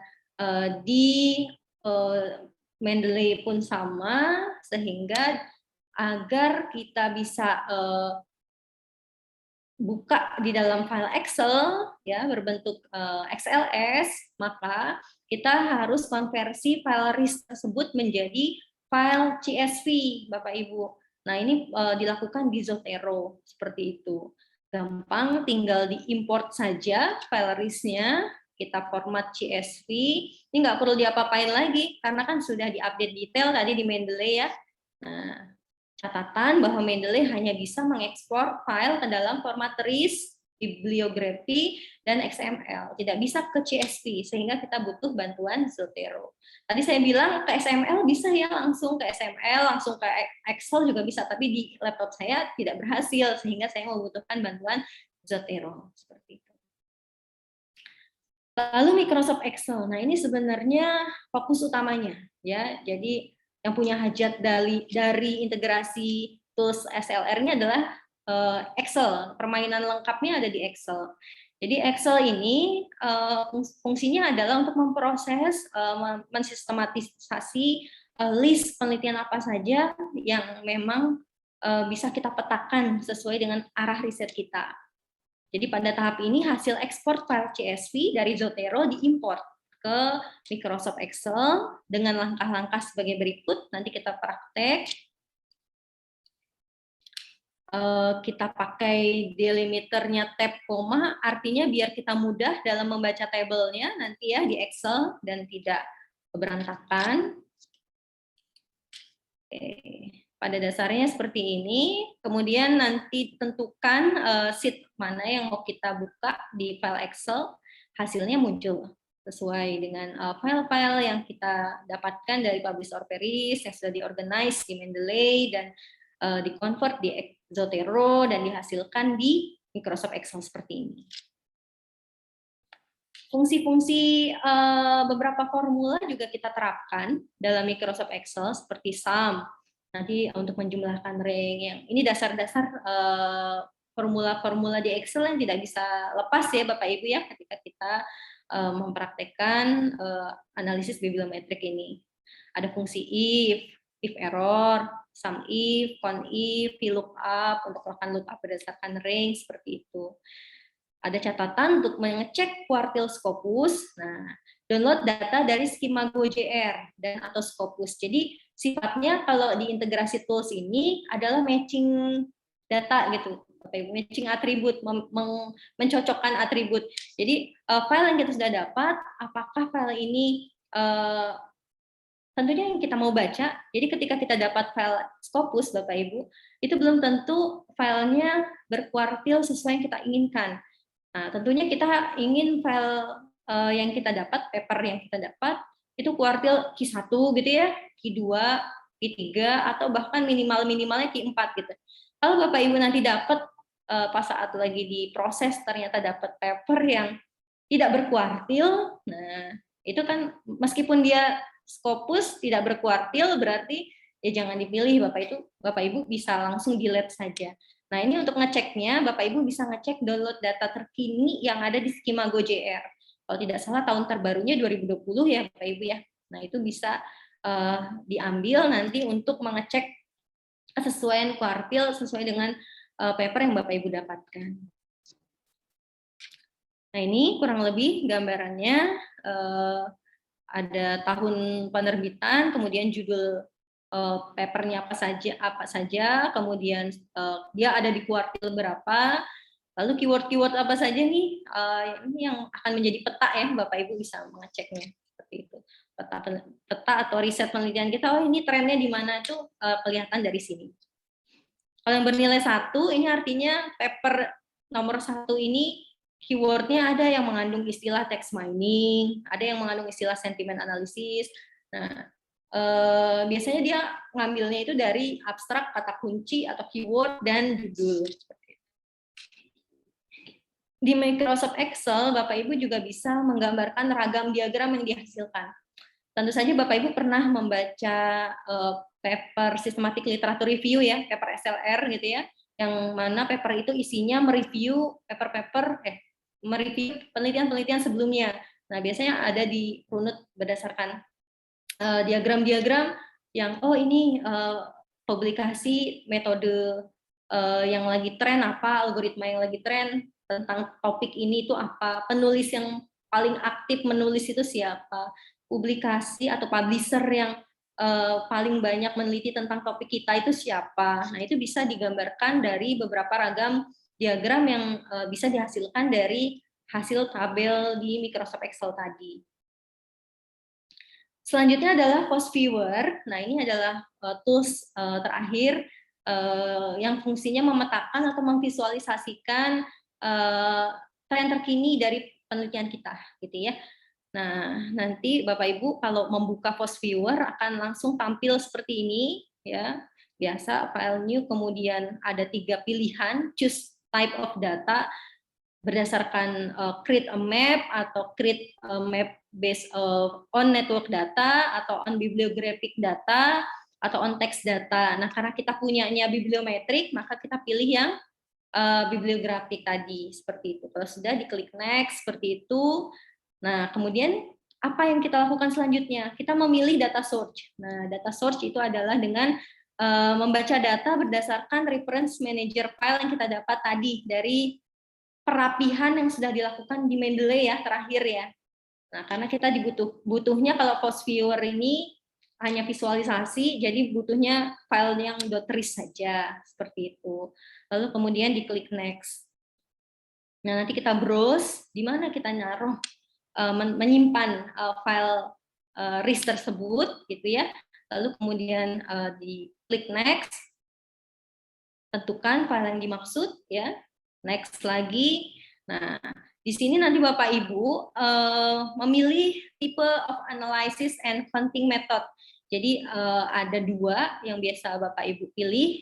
di Mendeley pun sama, sehingga agar kita bisa buka di dalam file Excel ya berbentuk XLS, maka kita harus konversi file RIS tersebut menjadi file CSV, Bapak Ibu. Nah, ini dilakukan di Zotero seperti itu. Gampang, tinggal diimport saja file RIS-nya, kita format CSV. Ini nggak perlu diapa-apain lagi karena kan sudah diupdate detail tadi di Mendeley ya. Nah, catatan bahwa Mendeley hanya bisa mengekspor file ke dalam format RIS, bibliografi, dan XML. Tidak bisa ke CSV, sehingga kita butuh bantuan Zotero. Tadi saya bilang ke XML bisa ya, langsung ke XML, langsung ke Excel juga bisa, tapi di laptop saya tidak berhasil, sehingga saya membutuhkan bantuan Zotero. Seperti itu. Lalu Microsoft Excel. Nah, ini sebenarnya fokus utamanya. Ya, jadi yang punya hajat dari integrasi tools SLR-nya adalah Excel. Permainan lengkapnya ada di Excel. Jadi Excel ini fungsinya adalah untuk memproses, mensistematisasi list penelitian apa saja yang memang bisa kita petakan sesuai dengan arah riset kita. Jadi pada tahap ini hasil ekspor file CSV dari Zotero diimport ke Microsoft Excel dengan langkah-langkah sebagai berikut. Nanti kita praktek. Kita pakai delimiternya tab koma, artinya biar kita mudah dalam membaca tabelnya nanti ya di Excel dan tidak berantakan. Pada dasarnya seperti ini. Kemudian nanti tentukan sheet mana yang mau kita buka di file Excel, hasilnya muncul sesuai dengan file-file yang kita dapatkan dari publish or perish yang sudah diorganize di Mendeley dan di-convert di Zotero dan dihasilkan di Microsoft Excel seperti ini. Fungsi-fungsi beberapa formula juga kita terapkan dalam Microsoft Excel seperti sum. Nanti untuk menjumlahkan rank yang ini dasar-dasar formula-formula di Excel yang tidak bisa lepas ya Bapak Ibu ya ketika kita mempraktekkan analisis bibliometrik ini. Ada fungsi if error, sum if, con if, VLOOKUP untuk melakukan lookup berdasarkan range seperti itu. Ada catatan untuk mengecek quartile Scopus. Nah, download data dari skema GoJR dan atau Scopus. Jadi sifatnya kalau di integrasi tools ini adalah matching data gitu, matching atribut, mencocokkan atribut. Jadi file yang kita sudah dapat, apakah file ini tentunya yang kita mau baca. Jadi ketika kita dapat file Scopus, Bapak Ibu, itu belum tentu filenya berkuartil sesuai yang kita inginkan. Nah, tentunya kita ingin file yang kita dapat, paper yang kita dapat, itu kuartil Q1 gitu ya, Q2, Q3, atau bahkan minimalnya Q4 gitu. Kalau Bapak Ibu nanti dapat pas saat lagi diproses ternyata dapat paper yang tidak berkuartil, nah itu kan meskipun dia Scopus tidak berkuartil berarti ya jangan dipilih Bapak Ibu bisa langsung delete saja. Nah, ini untuk ngeceknya Bapak Ibu bisa ngecek download data terkini yang ada di skema GoJR. Kalau tidak salah tahun terbarunya 2020 ya Bapak Ibu ya. Nah, itu bisa diambil nanti untuk mengecek kesesuaian kuartil sesuai dengan paper yang Bapak Ibu dapatkan. Nah, ini kurang lebih gambarannya. ada tahun penerbitan, kemudian judul papernya apa saja, kemudian dia ada di kuartil berapa, lalu keyword-keyword apa saja nih, ini yang akan menjadi peta ya, Bapak Ibu bisa mengeceknya seperti itu. Peta atau riset penelitian kita, oh ini trennya di mana itu kelihatan dari sini. Kalau yang bernilai 1, ini artinya paper nomor 1 ini keywordnya ada yang mengandung istilah text mining, ada yang mengandung istilah sentiment analysis. Nah, biasanya dia ngambilnya itu dari abstrak, kata kunci atau keyword dan judul. Di Microsoft Excel, Bapak Ibu juga bisa menggambarkan ragam diagram yang dihasilkan. Tentu saja Bapak Ibu pernah membaca paper systematic literature review ya, paper SLR gitu ya, yang mana paper itu isinya mereview mereview penelitian-penelitian sebelumnya. Nah, biasanya ada di runut berdasarkan diagram-diagram yang ini publikasi metode yang lagi tren apa, algoritma yang lagi tren tentang topik ini itu apa, penulis yang paling aktif menulis itu siapa, publikasi atau publisher yang paling banyak meneliti tentang topik kita itu siapa. Nah, itu bisa digambarkan dari beberapa ragam diagram yang bisa dihasilkan dari hasil tabel di Microsoft Excel tadi. Selanjutnya adalah Post Viewer. Nah, ini adalah tools terakhir yang fungsinya memetakan atau memvisualisasikan tren terkini dari penelitian kita, gitu ya. Nah, nanti Bapak Ibu kalau membuka Post Viewer akan langsung tampil seperti ini, ya. Biasa file new, kemudian ada 3 pilihan, choose type of data berdasarkan create a map atau create a map based on network data atau on bibliographic data atau on text data. Nah, karena kita punyanya bibliometrik, maka kita pilih yang bibliografik tadi seperti itu. Kalau sudah diklik next seperti itu. Nah, kemudian apa yang kita lakukan selanjutnya? Kita memilih data source. Nah, data source itu adalah dengan membaca data berdasarkan reference manager file yang kita dapat tadi dari perapihan yang sudah dilakukan di Mendeley ya, terakhir ya. Nah, karena kita butuhnya kalau Post Viewer ini hanya visualisasi, jadi butuhnya file yang .ris saja, seperti itu. Lalu kemudian diklik next. Nah, nanti kita browse, di mana kita naruh, menyimpan file RIS tersebut, gitu ya. Lalu kemudian diklik next, tentukan file yang dimaksud, ya. Next lagi. Nah, di sini nanti Bapak Ibu memilih tipe of analysis and counting method. Jadi ada 2 yang biasa Bapak Ibu pilih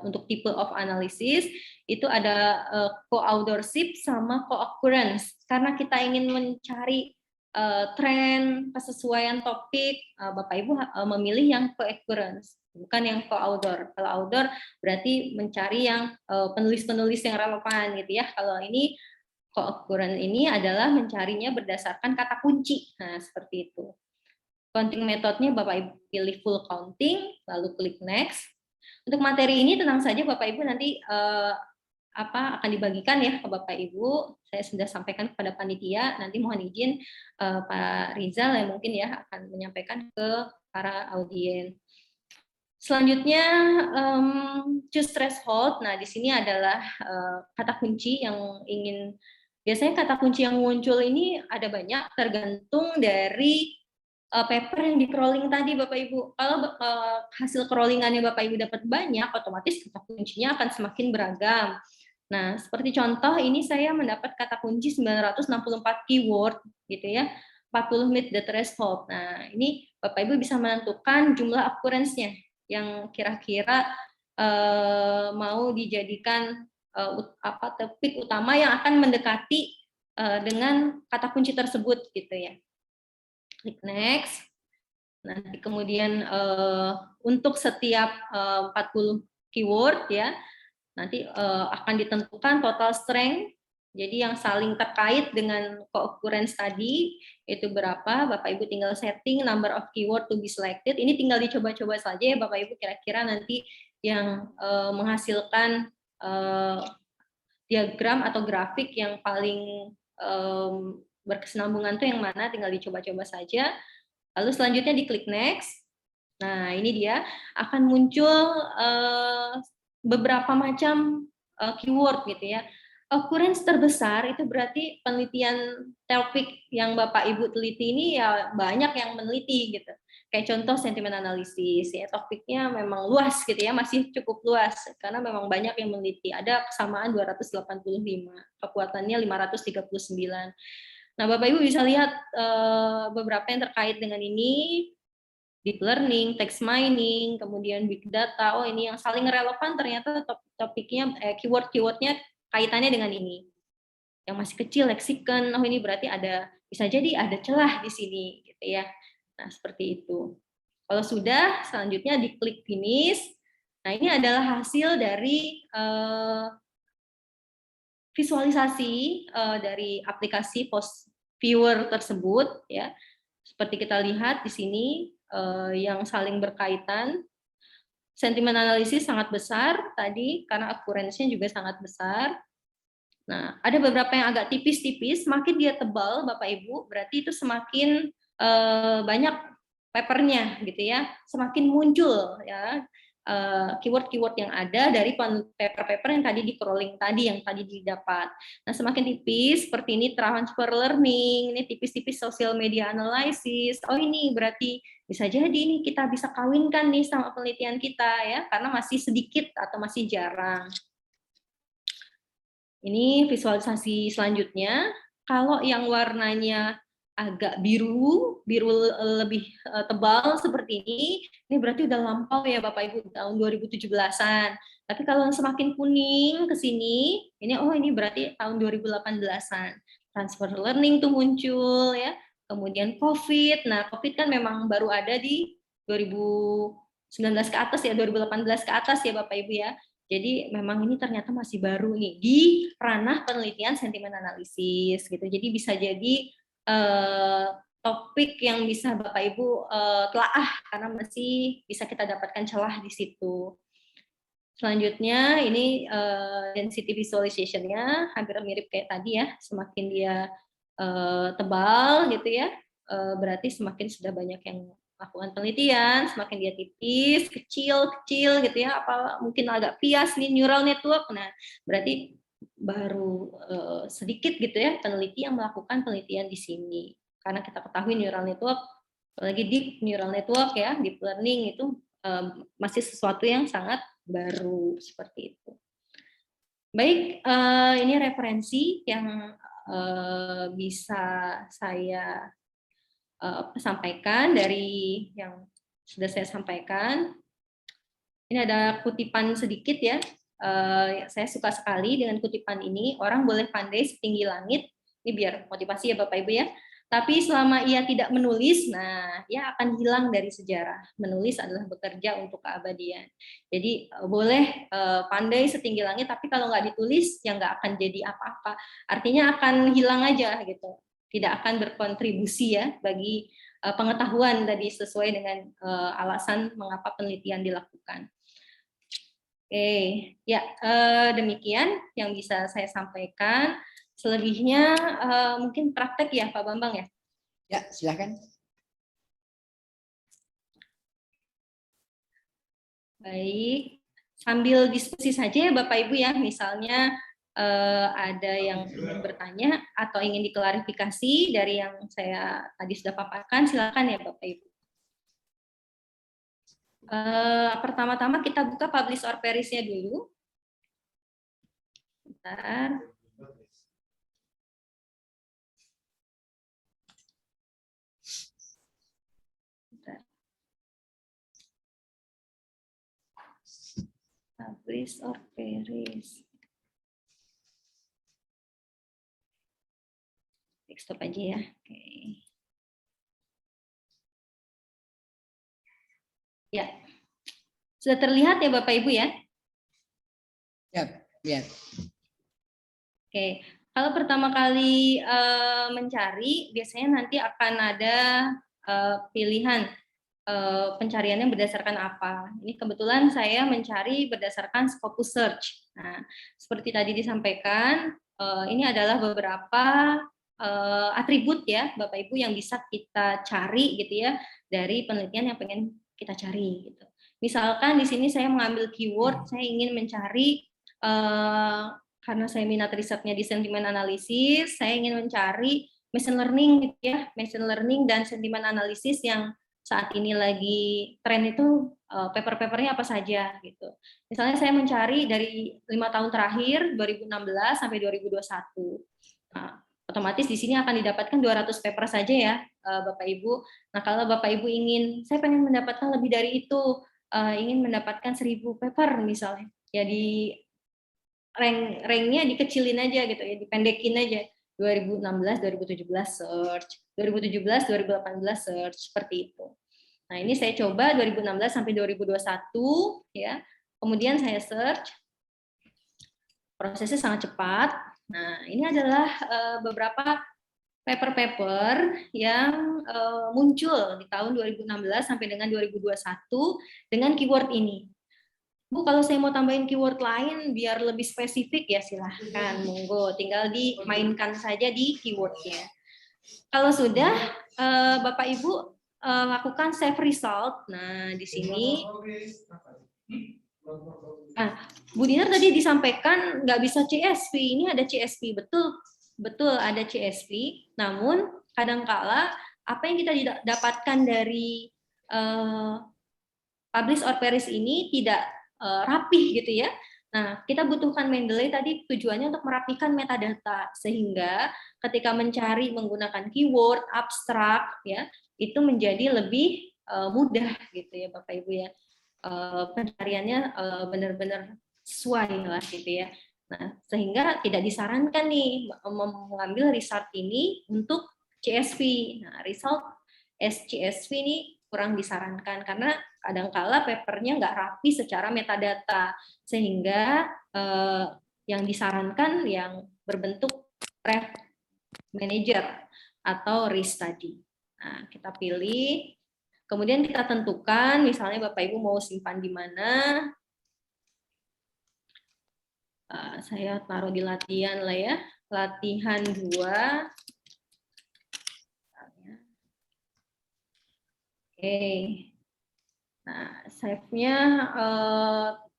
untuk tipe of analysis. Itu ada co-authorship sama co-occurrence. Karena kita ingin mencari tren, kesesuaian topik, Bapak Ibu memilih yang co-occurrence, bukan yang co-author. Kalau author berarti mencari yang penulis-penulis yang relevan gitu ya. Kalau ini co-occurrence ini adalah mencarinya berdasarkan kata kunci. Nah, seperti itu. Counting metodenya Bapak Ibu pilih full counting, lalu klik next. Untuk materi ini tenang saja Bapak Ibu nanti akan dibagikan ya ke Bapak Ibu. Saya sudah sampaikan kepada panitia, nanti mohon izin Pak Rizal yang mungkin ya akan menyampaikan ke para audiens. Selanjutnya choose threshold. Nah, di sini adalah kata kunci yang biasanya kata kunci yang muncul ini ada banyak tergantung dari paper yang di crawling tadi Bapak Ibu. Kalau hasil crawlingannya Bapak Ibu dapat banyak, otomatis kata kuncinya akan semakin beragam. Nah, seperti contoh ini saya mendapat kata kunci 964 keyword gitu ya. 40 meet the threshold. Nah, ini Bapak Ibu bisa menentukan jumlah occurrence-nya yang kira-kira mau dijadikan topik utama yang akan mendekati dengan kata kunci tersebut gitu ya. Klik next. Nanti kemudian untuk setiap 40 keyword ya, nanti akan ditentukan total strength. Jadi yang saling terkait dengan co-occurrence tadi itu berapa, Bapak Ibu tinggal setting number of keyword to be selected. Ini tinggal dicoba-coba saja ya Bapak Ibu, kira-kira nanti yang menghasilkan diagram atau grafik yang paling berkesinambungan tuh yang mana, tinggal dicoba-coba saja. Lalu selanjutnya diklik next. Nah, ini dia akan muncul beberapa macam keyword gitu ya. Occurrence terbesar itu berarti penelitian topik yang Bapak Ibu teliti ini ya banyak yang meneliti gitu. Kayak contoh sentimen analisis ya, topiknya memang luas gitu ya, masih cukup luas karena memang banyak yang meneliti. Ada kesamaan 285, kekuatannya 539. Nah, Bapak Ibu bisa lihat beberapa yang terkait dengan ini, deep learning, text mining, kemudian big data. Oh, ini yang saling relevan ternyata topiknya, keyword-keywordnya kaitannya dengan ini. Yang masih kecil, leksikon, oh ini berarti ada, bisa jadi ada celah di sini, gitu ya. Nah, seperti itu. Kalau sudah, selanjutnya diklik finish. Nah, ini adalah hasil dari visualisasi dari aplikasi post viewer tersebut ya. Seperti kita lihat di sini yang saling berkaitan. Sentimen analisis sangat besar tadi karena occurrence-nya juga sangat besar. Nah, ada beberapa yang agak tipis-tipis, semakin dia tebal Bapak Ibu, berarti itu semakin banyak papernya gitu ya, semakin muncul ya keyword-keyword yang ada dari paper-paper yang tadi di crawling tadi, yang tadi didapat. Nah, semakin tipis seperti ini transfer learning, ini tipis-tipis social media analysis. Oh, ini berarti bisa jadi ini kita bisa kawinkan nih sama penelitian kita ya, karena masih sedikit atau masih jarang. Ini visualisasi selanjutnya. Kalau yang warnanya agak biru lebih tebal seperti ini berarti udah lampau ya Bapak Ibu, tahun 2017-an. Tapi kalau yang semakin kuning ke sini, ini berarti tahun 2018-an. Transfer learning tuh muncul ya. Kemudian COVID. Nah, COVID kan memang baru ada di 2019 ke atas ya, 2018 ke atas ya Bapak Ibu ya. Jadi memang ini ternyata masih baru nih di ranah penelitian sentimen analisis gitu. Jadi bisa jadi topik yang bisa Bapak Ibu telaah karena masih bisa kita dapatkan celah di situ. Selanjutnya ini density visualization-nya hampir mirip kayak tadi ya, semakin dia tebal gitu ya, berarti semakin sudah banyak yang melakukan penelitian, semakin dia tipis, kecil gitu ya, apa mungkin agak bias nih neural network. Nah, berarti baru sedikit gitu ya peneliti yang melakukan penelitian di sini. Karena kita ketahui neural network, apalagi deep neural network ya, deep learning itu masih sesuatu yang sangat baru seperti itu. Baik, ini referensi yang bisa saya sampaikan dari yang sudah saya sampaikan. Ini ada kutipan sedikit ya. Saya suka sekali dengan kutipan ini. Orang boleh pandai setinggi langit. Ini biar motivasi ya Bapak Ibu ya. Tapi selama ia tidak menulis, nah ia akan hilang dari sejarah. Menulis adalah bekerja untuk keabadian. Jadi boleh pandai setinggi langit, tapi kalau nggak ditulis ya nggak akan jadi apa-apa. Artinya akan hilang aja gitu. Tidak akan berkontribusi ya bagi pengetahuan tadi sesuai dengan alasan mengapa penelitian dilakukan. Oke, ya demikian yang bisa saya sampaikan. Selebihnya mungkin praktek ya Pak Bambang ya. Ya, silakan. Baik, sambil diskusi saja ya Bapak Ibu ya. Misalnya ada yang ingin bertanya atau ingin diklarifikasi dari yang saya tadi sudah paparkan, silakan ya Bapak Ibu. Pertama-tama kita buka publish or perish-nya dulu. Bentar. Publish or perish. Stop aja ya. Oke. Ya. Sudah terlihat ya Bapak Ibu ya? Ya, ya. Oke. Kalau pertama kali mencari, biasanya nanti akan ada pilihan pencariannya berdasarkan apa. Ini kebetulan saya mencari berdasarkan Scopus Search. Nah, seperti tadi disampaikan, ini adalah beberapa atribut ya Bapak Ibu yang bisa kita cari gitu ya dari penelitian yang pengen kita cari gitu. Misalkan di sini saya mengambil keyword, saya ingin mencari karena saya minat risetnya di sentimen analisis, saya ingin mencari machine learning gitu ya, machine learning dan sentimen analisis yang saat ini lagi tren itu paper-papernya apa saja gitu. Misalnya saya mencari dari 5 tahun terakhir 2016 sampai 2021. Nah, otomatis di sini akan didapatkan 200 paper saja ya Bapak Ibu. Nah, kalau Bapak Ibu ingin saya pengen mendapatkan lebih dari itu, ingin mendapatkan 1000 paper misalnya. Ya di ranknya dikecilin aja gitu ya, dipendekin aja. 2016, 2017 search, 2017, 2018 search, seperti itu. Nah, ini saya coba 2016 sampai 2021 ya. Kemudian saya search. Prosesnya sangat cepat. Nah, ini adalah beberapa paper-paper yang muncul di tahun 2016 sampai dengan 2021 dengan keyword ini. Bu, kalau saya mau tambahin keyword lain biar lebih spesifik ya silahkan, monggo, tinggal dimainkan saja di keywordnya. Kalau sudah, Bapak Ibu lakukan save result. Nah, di sini, Bu Dinar tadi disampaikan nggak bisa CSV, ini ada CSV, betul ada CSV. Namun kadangkala apa yang kita dapatkan dari publish or perish ini tidak rapih gitu ya. Nah, kita butuhkan Mendeley tadi tujuannya untuk merapikan metadata sehingga ketika mencari menggunakan keyword abstrak ya, itu menjadi lebih mudah gitu ya Bapak Ibu ya. Pencariannya benar-benar sesuai lah gitu ya. Nah, sehingga tidak disarankan nih mengambil result ini untuk CSV. Nah, result SCSV ini kurang disarankan karena kadangkala papernya nggak rapi secara metadata sehingga yang disarankan yang berbentuk ref manager atau RIS tadi. Nah, kita pilih, kemudian kita tentukan misalnya Bapak Ibu mau simpan di mana. Saya taruh di latihan lah ya, latihan 2. Oke. Nah, save-nya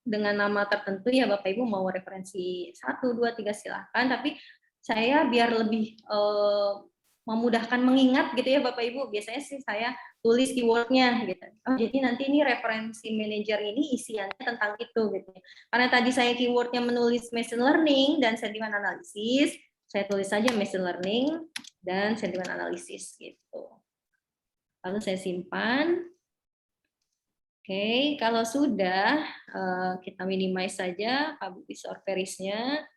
dengan nama tertentu ya Bapak Ibu mau referensi 1, 2, 3 silahkan, tapi saya biar lebih memudahkan mengingat gitu ya Bapak Ibu, biasanya sih saya tulis keyword-nya gitu. Oh, jadi nanti ini referensi manager ini isiannya tentang itu gitu. Karena tadi saya keyword-nya menulis machine learning dan sentimen analisis, saya tulis saja machine learning dan sentimen analisis gitu. Lalu saya simpan. Oke, kalau sudah kita minimize saja publish or perish-nya.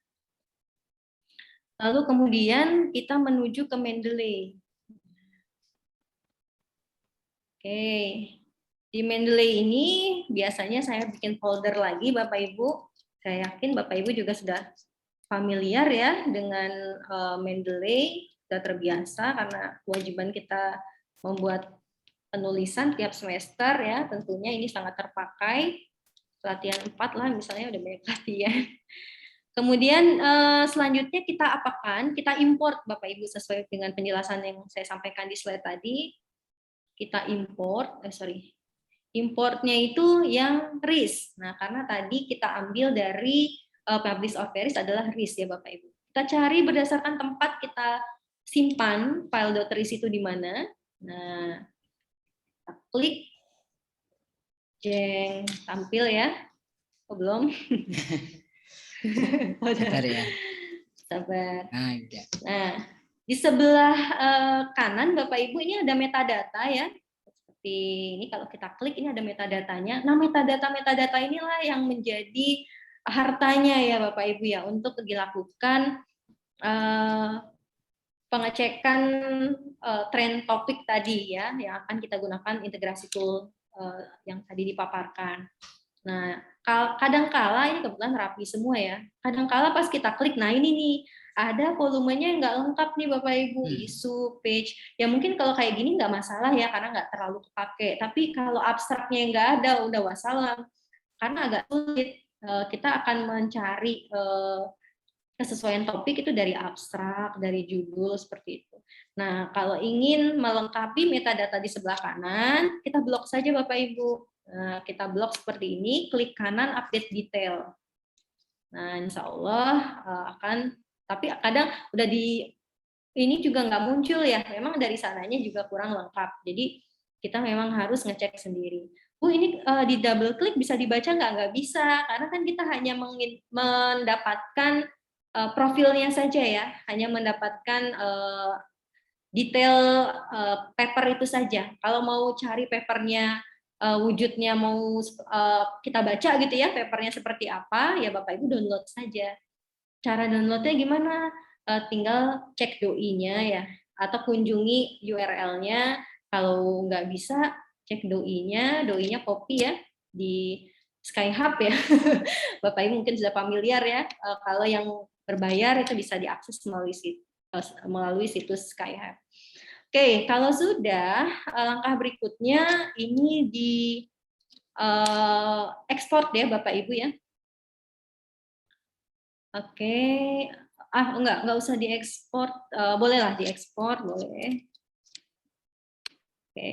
Lalu kemudian kita menuju ke Mendeley. Oke, di Mendeley ini biasanya saya bikin folder lagi Bapak Ibu. Saya yakin Bapak Ibu juga sudah familiar ya dengan Mendeley, sudah terbiasa karena kewajiban kita membuat penulisan tiap semester ya, tentunya ini sangat terpakai. Latihan 4 lah misalnya udah banyak latihan. Kemudian selanjutnya kita apakan? Kita import Bapak Ibu sesuai dengan penjelasan yang saya sampaikan di slide tadi. Kita import, importnya itu yang RIS. Nah, karena tadi kita ambil dari publish or perish adalah RIS ya Bapak Ibu. Kita cari berdasarkan tempat kita simpan file.ris itu di mana. Nah, kita klik, jeng, tampil ya. Oh, belum? Sabar ya. Sabar. Nah, di sebelah kanan Bapak Ibu ini ada metadata ya. Seperti ini kalau kita klik ini ada metadatanya. Nah, metadata inilah yang menjadi hartanya ya Bapak Ibu ya untuk dilakukan pengecekan tren topik tadi ya yang akan kita gunakan integrasi tool yang tadi dipaparkan. Nah, kadangkala ini kebetulan rapi semua ya. Kadangkala pas kita klik, nah ini nih ada volumenya yang nggak lengkap nih Bapak Ibu, isu, page. Ya mungkin kalau kayak gini nggak masalah ya karena nggak terlalu kepake. Tapi kalau abstraknya nggak ada, udah wassalam. Karena agak sulit. Kita akan mencari kesesuaian topik itu dari abstrak, dari judul, seperti itu. Nah, kalau ingin melengkapi metadata di sebelah kanan, kita blok saja Bapak Ibu. Nah, kita blok seperti ini, klik kanan update detail. Nah, insya Allah akan, tapi kadang udah ini juga nggak muncul ya, memang dari sananya juga kurang lengkap. Jadi kita memang harus ngecek sendiri. Ini di double klik bisa dibaca nggak bisa, karena kan kita hanya mendapatkan profilnya saja ya, hanya mendapatkan detail paper itu saja. Kalau mau cari papernya, wujudnya mau kita baca gitu ya, papernya seperti apa, ya Bapak Ibu download saja. Cara downloadnya gimana? Tinggal cek doi-nya ya, atau kunjungi URL-nya. Kalau nggak bisa, cek doi-nya copy ya di Skyhub ya. Bapak Ibu mungkin sudah familiar ya. Kalau yang berbayar itu bisa diakses melalui situs Skyhub. Oke, kalau sudah, langkah berikutnya ini di ekspor ya Bapak Ibu ya. Oke, enggak usah diekspor, bolehlah diekspor, boleh. Oke.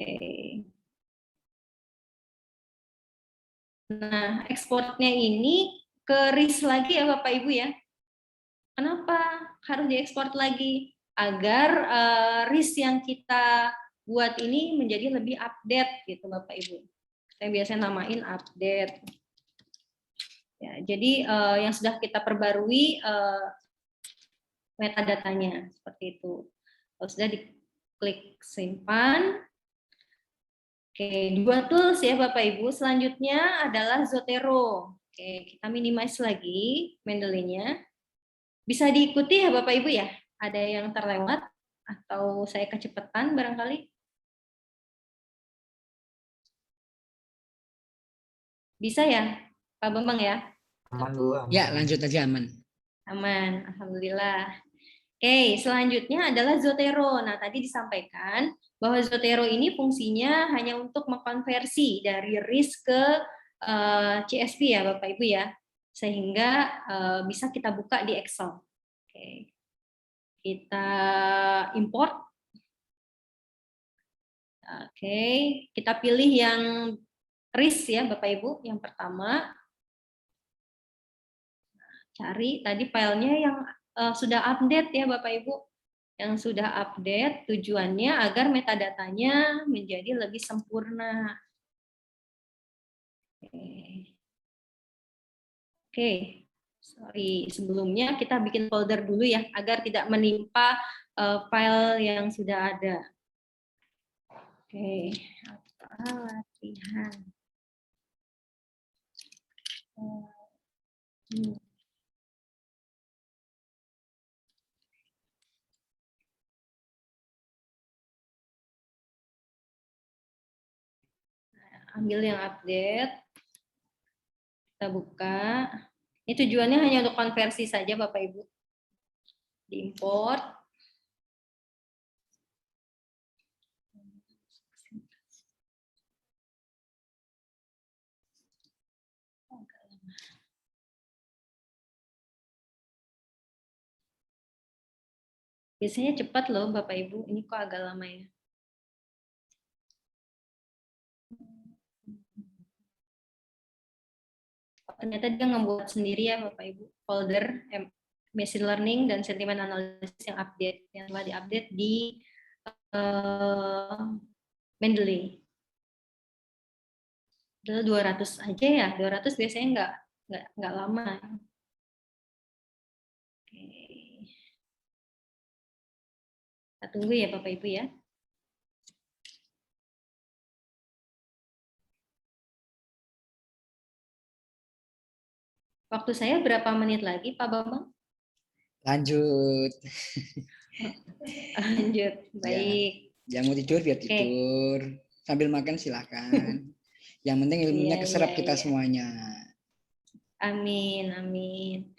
Nah, ekspornya ini ke RIS lagi ya Bapak Ibu ya. Kenapa harus diekspor lagi? Agar RIS yang kita buat ini menjadi lebih update gitu Bapak Ibu. Saya biasanya namain update. Ya, jadi yang sudah kita perbarui metadatanya seperti itu. Kalau sudah diklik simpan. Oke, 2 tools ya Bapak Ibu. Selanjutnya adalah Zotero. Oke, kita minimize lagi Mendeley-nya. Bisa diikuti ya Bapak Ibu ya? Ada yang terlewat atau saya kecepatan barangkali? Bisa ya, Pak Bambang ya? Aman Bu. Ya, lanjut aja aman. Aman, alhamdulillah. Oke, selanjutnya adalah Zotero. Nah, tadi disampaikan bahwa Zotero ini fungsinya hanya untuk mengkonversi dari RIS ke CSV ya, Bapak Ibu ya, sehingga bisa kita buka di Excel. Oke, kita import. Oke, kita pilih yang RIS ya, Bapak Ibu, yang pertama. Cari tadi filenya yang sudah update ya Bapak Ibu, yang sudah update, tujuannya agar metadatanya menjadi lebih sempurna. Oke. Sorry, sebelumnya kita bikin folder dulu ya, agar tidak menimpa file yang sudah ada. Oke, latihan. Ambil yang update, kita buka. Ini tujuannya hanya untuk konversi saja Bapak Ibu. Diimport. Biasanya cepat loh Bapak Ibu, ini kok agak lama ya. Ternyata dia ngebuat sendiri ya Bapak Ibu, folder machine learning dan sentiment analysis yang update, yang telah diupdate di Mendeley. 200 aja ya, 200 biasanya nggak lama. Oke. Kita tunggu ya Bapak Ibu ya. Waktu saya berapa menit lagi, Pak Bambang? Lanjut. Lanjut, baik. Ya, yang mau tidur biar tidur. Sambil makan silahkan. Yang penting ilmunya keserap kita semuanya. Amin, amin.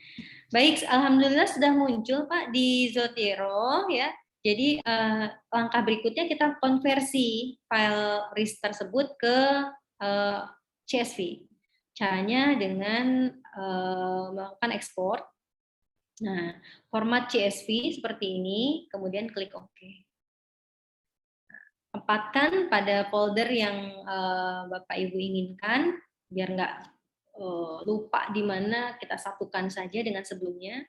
Baik, alhamdulillah sudah muncul Pak di Zotero ya. Jadi langkah berikutnya kita konversi file RIS tersebut ke CSV. Caranya dengan melakukan ekspor. Nah, format CSV seperti ini, kemudian klik OK. Tempatkan pada folder yang Bapak Ibu inginkan, biar nggak lupa di mana, kita satukan saja dengan sebelumnya.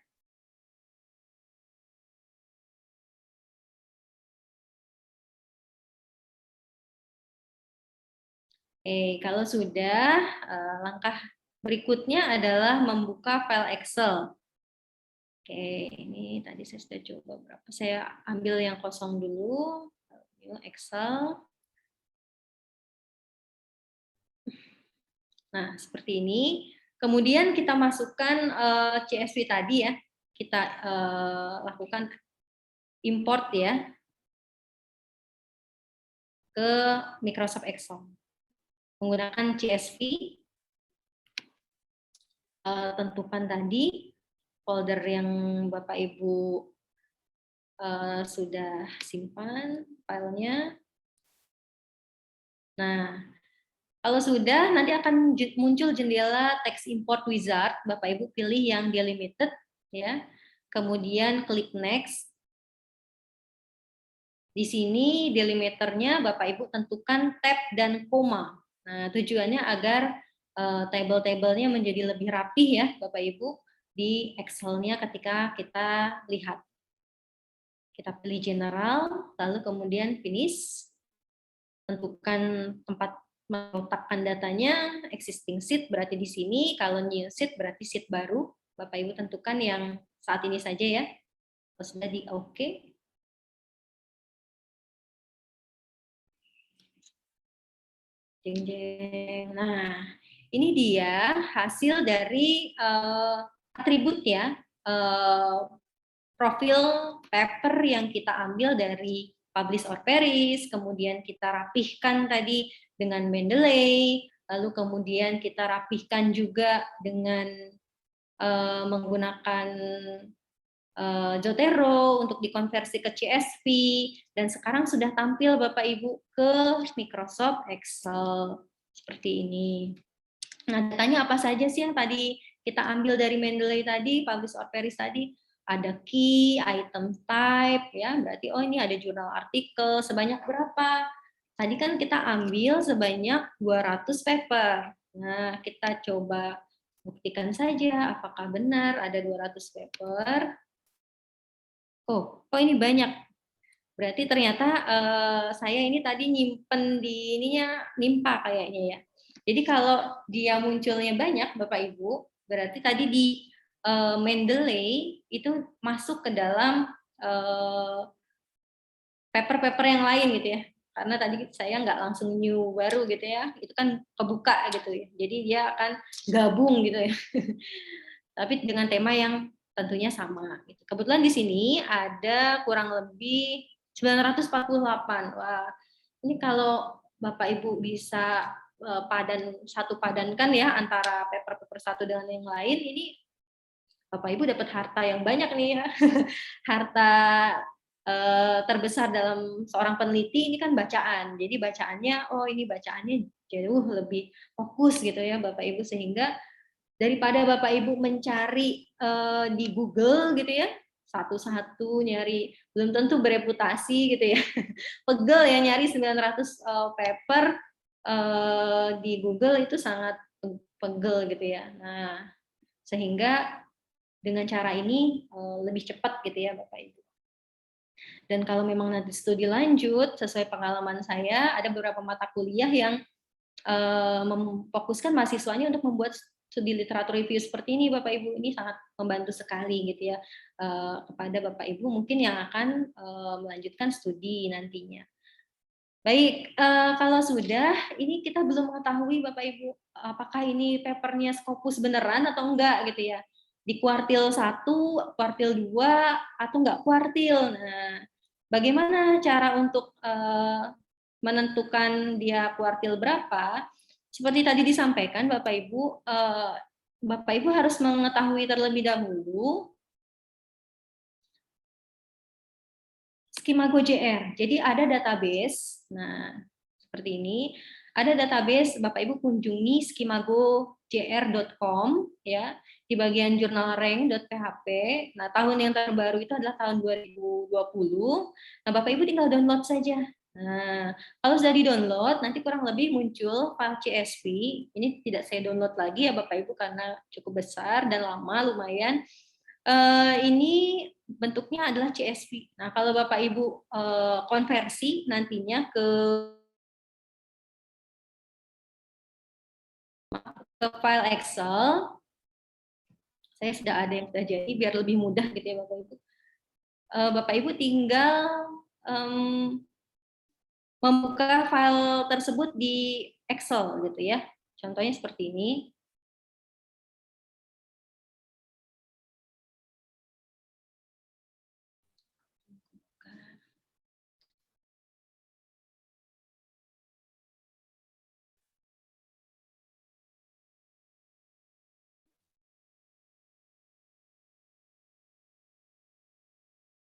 Kalau sudah, langkah berikutnya adalah membuka file Excel. Ini tadi saya sudah coba berapa. Saya ambil yang kosong dulu, Excel. Nah, seperti ini. Kemudian kita masukkan CSV tadi ya. Kita lakukan import ya ke Microsoft Excel. Menggunakan CSV, tentukan tadi folder yang Bapak Ibu sudah simpan filenya. Nah, kalau sudah, nanti akan muncul jendela text import wizard. Bapak Ibu pilih yang delimited, ya. Kemudian klik next. Di sini delimiternya Bapak Ibu tentukan tab dan koma. Nah, tujuannya agar table-tablenya menjadi lebih rapih ya, Bapak Ibu, di Excel-nya ketika kita lihat. Kita pilih general, lalu kemudian finish. Tentukan tempat meletakkan datanya, existing sheet berarti di sini, kalau new sheet berarti sheet baru. Bapak Ibu tentukan yang saat ini saja ya. Kalau sudah di OK. Jeng jeng. Nah, ini dia hasil dari atribut ya, profil paper yang kita ambil dari Publish or Perish, kemudian kita rapihkan tadi dengan Mendeley, lalu kemudian kita rapihkan juga dengan menggunakan Zotero untuk dikonversi ke CSV, dan sekarang sudah tampil Bapak Ibu ke Microsoft Excel seperti ini. Nah, datanya apa saja sih yang tadi kita ambil dari Mendeley tadi, Publish or Perish tadi? Ada key, item type, ya berarti oh ini ada jurnal artikel, sebanyak berapa? Tadi kan kita ambil sebanyak 200 paper. Nah, kita coba buktikan saja apakah benar ada 200 paper. Oh, ini banyak. Berarti ternyata saya ini tadi nyimpen di ininya nimpa kayaknya ya. Jadi kalau dia munculnya banyak, Bapak Ibu, berarti tadi di Mendeley itu masuk ke dalam paper-paper yang lain gitu ya. Karena tadi saya nggak langsung new baru gitu ya, itu kan kebuka gitu ya. Jadi dia akan gabung gitu ya. Tapi dengan tema yang tentunya sama. Kebetulan di sini ada kurang lebih 948. Wah, ini kalau Bapak Ibu bisa padankan ya antara paper-paper satu dengan yang lain, ini Bapak Ibu dapat harta yang banyak nih ya. Harta terbesar dalam seorang peneliti ini kan bacaan. Jadi bacaannya, oh ini bacaannya jauh lebih fokus gitu ya Bapak Ibu, sehingga daripada Bapak Ibu mencari di Google gitu ya, satu-satu nyari, belum tentu bereputasi gitu ya. Pegel ya nyari 900 paper di Google, itu sangat pegel gitu ya. Nah, sehingga dengan cara ini lebih cepat gitu ya Bapak Ibu. Dan kalau memang nanti studi lanjut, sesuai pengalaman saya, ada beberapa mata kuliah yang memfokuskan mahasiswanya untuk membuat studi literatur review seperti ini, Bapak Ibu. Ini sangat membantu sekali gitu ya kepada Bapak Ibu mungkin yang akan melanjutkan studi nantinya. Baik, kalau sudah, ini kita belum mengetahui Bapak Ibu apakah ini papernya Scopus beneran atau enggak gitu ya. Di kuartil 1, kuartil 2, atau enggak kuartil. Nah, bagaimana cara untuk menentukan dia kuartil berapa? Seperti tadi disampaikan Bapak Ibu harus mengetahui terlebih dahulu skema GoJR. Jadi ada database, nah seperti ini, ada database, Bapak Ibu kunjungi skimago.jr.com ya, di bagian jurnal rank.php. Nah, tahun yang terbaru itu adalah tahun 2020. Nah, Bapak Ibu tinggal download saja. Nah, kalau sudah di-download, nanti kurang lebih muncul file CSV. Ini tidak saya download lagi ya Bapak Ibu karena cukup besar dan lama lumayan. Ini bentuknya adalah CSV. Nah, kalau Bapak Ibu konversi nantinya ke file Excel, saya sudah ada yang sudah jadi biar lebih mudah gitu ya Bapak Ibu. Bapak Ibu tinggal membuka file tersebut di Excel gitu ya. Contohnya seperti ini.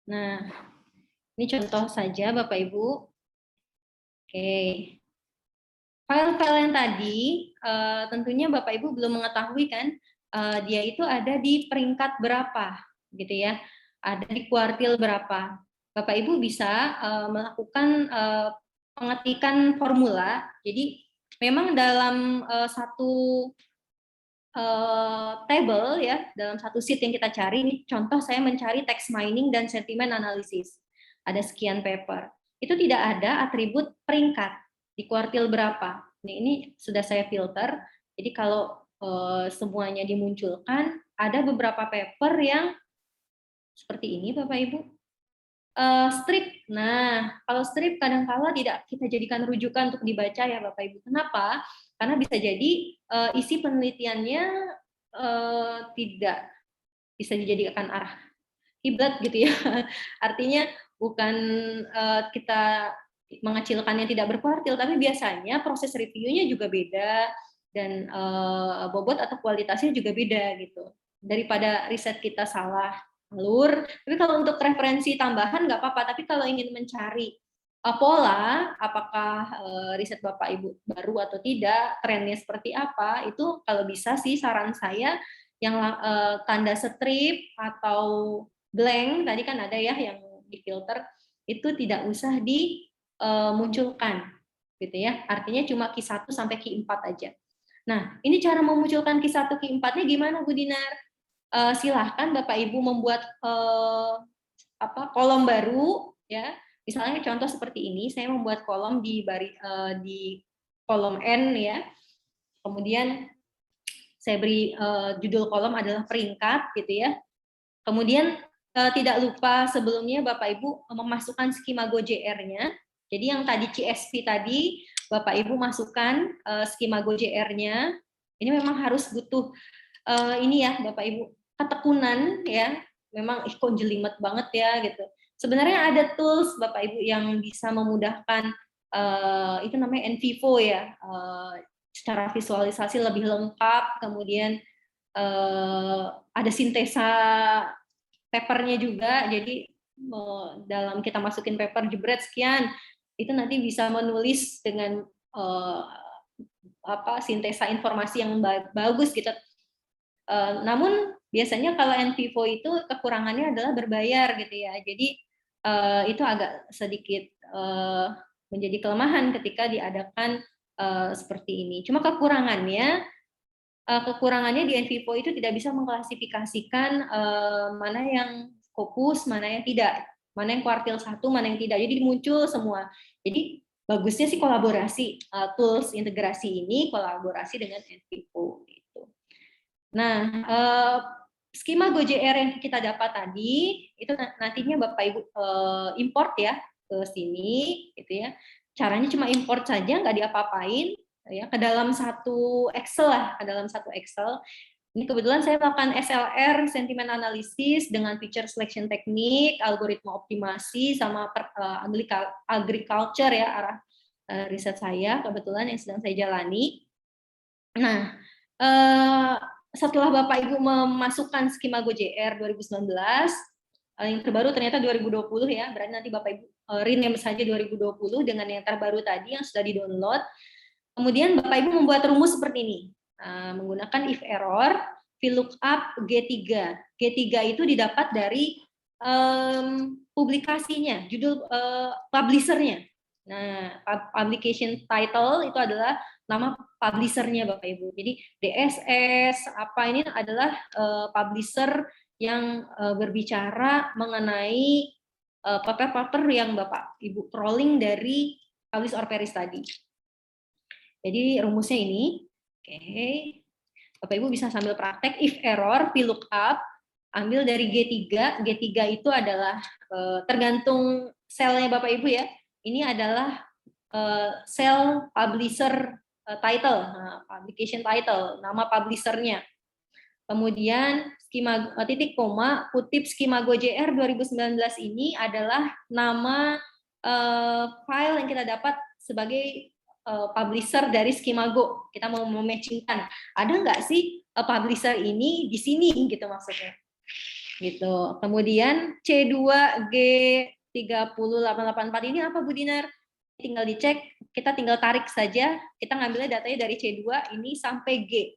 Nah, ini contoh saja Bapak Ibu. Oke. File-file yang tadi tentunya Bapak Ibu belum mengetahui kan dia itu ada di peringkat berapa gitu ya. Ada di kuartil berapa. Bapak Ibu bisa melakukan pengetikan formula. Jadi memang dalam satu table ya, dalam satu sheet yang kita cari, ini contoh saya mencari text mining dan sentiment analysis. Ada sekian paper. Itu tidak ada atribut peringkat di kuartil berapa. Ini sudah saya filter. Jadi kalau semuanya dimunculkan, ada beberapa paper yang seperti ini Bapak Ibu. Strip. Nah, kalau strip kadang-kala tidak kita jadikan rujukan untuk dibaca ya Bapak Ibu. Kenapa? Karena bisa jadi isi penelitiannya tidak bisa dijadikan arah kiblat gitu ya. Artinya bukan kita mengecilkannya tidak berkuartil, tapi biasanya proses reviewnya juga beda dan bobot atau kualitasnya juga beda gitu. Daripada riset kita salah alur, tapi kalau untuk referensi tambahan nggak apa-apa. Tapi kalau ingin mencari pola, apakah riset Bapak Ibu baru atau tidak, trennya seperti apa, itu kalau bisa sih saran saya yang tanda strip atau blank tadi kan ada ya yang difilter, itu tidak usah dimunculkan gitu ya. Artinya cuma Q1 sampai Q4 aja. Nah, ini cara memunculkan Q1 Q4-nya gimana Bu Dinar? Silahkan Bapak Ibu membuat kolom baru ya. Misalnya contoh seperti ini, saya membuat kolom di kolom N ya. Kemudian saya beri judul kolom adalah peringkat gitu ya. Kemudian tidak lupa sebelumnya Bapak Ibu memasukkan skema GoJR-nya. Jadi yang tadi CSV tadi Bapak Ibu masukkan skema GoJR-nya. Ini memang harus butuh ini ya Bapak Ibu ketekunan ya. Memang kok jelimet banget ya gitu. Sebenarnya ada tools Bapak Ibu yang bisa memudahkan itu namanya NVivo ya. Secara visualisasi lebih lengkap, kemudian ada sintesa papernya juga, jadi dalam kita masukin paper jebret sekian, itu nanti bisa menulis dengan sintesa informasi yang bagus gitu. Namun biasanya kalau NVivo itu kekurangannya adalah berbayar gitu ya, jadi itu agak sedikit menjadi kelemahan ketika diadakan seperti ini. Cuma kekurangannya di NVivo itu tidak bisa mengklasifikasikan mana yang fokus, mana yang tidak, mana yang kuartil 1, mana yang tidak. Jadi muncul semua. Jadi bagusnya sih kolaborasi tools integrasi ini kolaborasi dengan NVivo gitu. Nah, skema GoJR yang kita dapat tadi itu nantinya Bapak Ibu import ya ke sini gitu ya. Caranya cuma import saja, nggak diapa-apain ya, ke dalam satu Excel lah, ke dalam satu Excel. Ini kebetulan saya melakukan SLR, sentiment analysis dengan feature selection teknik, algoritma optimasi, sama agriculture ya, arah riset saya kebetulan yang sedang saya jalani. Nah, setelah Bapak Ibu memasukkan skema GoJR 2019, yang terbaru ternyata 2020 ya, berarti nanti Bapak Ibu rename saja 2020 dengan yang terbaru tadi yang sudah di-download. Kemudian Bapak Ibu membuat rumus seperti ini. Menggunakan if error, VLOOKUP G3. G3 itu didapat dari publikasinya, judul publishernya. Nah, publication title itu adalah nama publishernya Bapak Ibu. Jadi DSS apa ini adalah publisher yang berbicara mengenai paper-paper yang Bapak Ibu crawling dari Publish or Perish tadi. Jadi rumusnya ini, oke. Bapak Ibu bisa sambil praktek if error VLOOKUP, ambil dari G3. G3 itu adalah tergantung selnya Bapak Ibu ya. Ini adalah sel publisher title, publication title, nama publishernya. Kemudian skema titik koma kutip Skimago JR 2019 ini adalah nama file yang kita dapat sebagai publisher dari Skimago. Kita mau mematchingkan, ada nggak sih publisher ini di sini gitu maksudnya. Gitu. Kemudian C2G30884 ini apa Bu Dinar? Tinggal dicek, kita tinggal tarik saja, kita ngambilnya datanya dari C2 ini sampai G.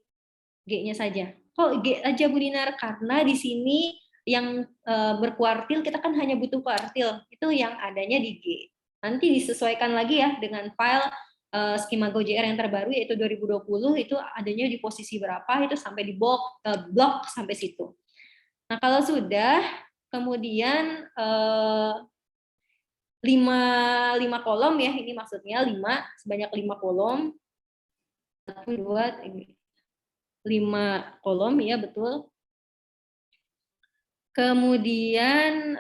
G-nya saja. Kok G aja Bu Dinar? Karena di sini yang berkuartil kita kan hanya butuh kuartil, itu yang adanya di G. Nanti disesuaikan lagi ya dengan file Skimago JR yang terbaru yaitu 2020 itu adanya di posisi berapa, itu sampai di blok sampai situ. Nah, kalau sudah kemudian 5 kolom ya, ini maksudnya 5 sebanyak 5 kolom. 1 2 5 kolom ya, betul. Kemudian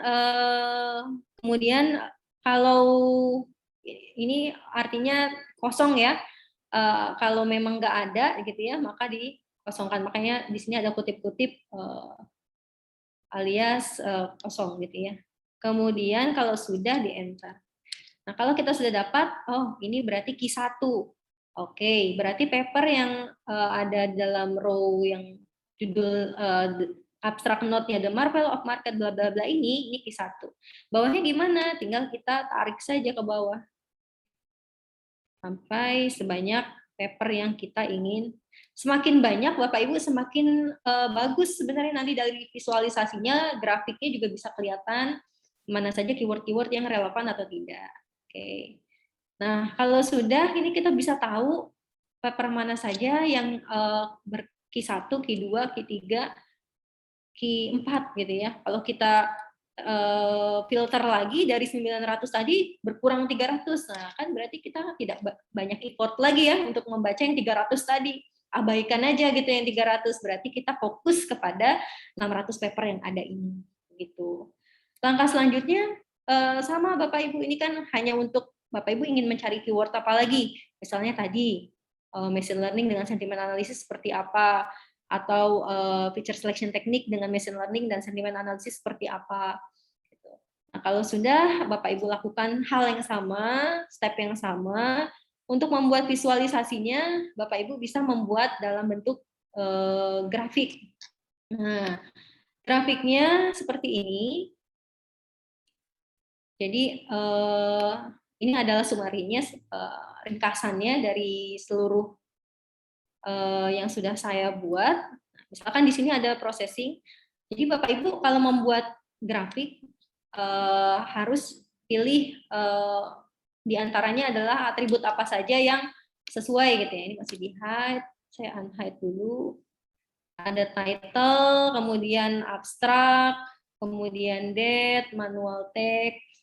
kalau ini artinya kosong ya. Kalau memang nggak ada gitu ya, maka dikosongkan. Makanya di sini ada kutip-kutip alias kosong gitu ya. Kemudian kalau sudah di enter. Nah, kalau kita sudah dapat, oh ini berarti Q1. Oke, berarti paper yang ada dalam row yang judul abstract note-nya The Marvel of Market bla bla bla ini Q1. Bawahnya gimana? Tinggal kita tarik saja ke bawah. Sampai sebanyak paper yang kita ingin. Semakin banyak Bapak Ibu semakin bagus sebenarnya nanti dari visualisasinya, grafiknya juga bisa kelihatan mana saja keyword-keyword yang relevan atau tidak. Oke. Nah, kalau sudah ini kita bisa tahu paper mana saja yang Q1, Q2, Q3, Q4 gitu ya. Kalau kita filter lagi dari 900 tadi berkurang 300. Nah, kan berarti kita tidak banyak effort lagi ya untuk membaca yang 300 tadi. Abaikan aja gitu yang 300, berarti kita fokus kepada 600 paper yang ada ini gitu. Langkah selanjutnya sama Bapak Ibu, ini kan hanya untuk Bapak Ibu ingin mencari keyword apa lagi. Misalnya tadi machine learning dengan sentiment analysis seperti apa, atau feature selection teknik dengan machine learning dan sentiment analysis seperti apa. Nah, kalau sudah Bapak Ibu lakukan hal yang sama, step yang sama, untuk membuat visualisasinya, Bapak Ibu bisa membuat dalam bentuk grafik. Nah, grafiknya seperti ini. Jadi ini adalah sumarinya, ringkasannya dari seluruh yang sudah saya buat. Misalkan di sini ada processing. Jadi Bapak Ibu kalau membuat grafik harus pilih di antaranya adalah atribut apa saja yang sesuai gitu ya. Ini masih di hide, saya unhide dulu. Ada title, kemudian abstract, kemudian date, manual text,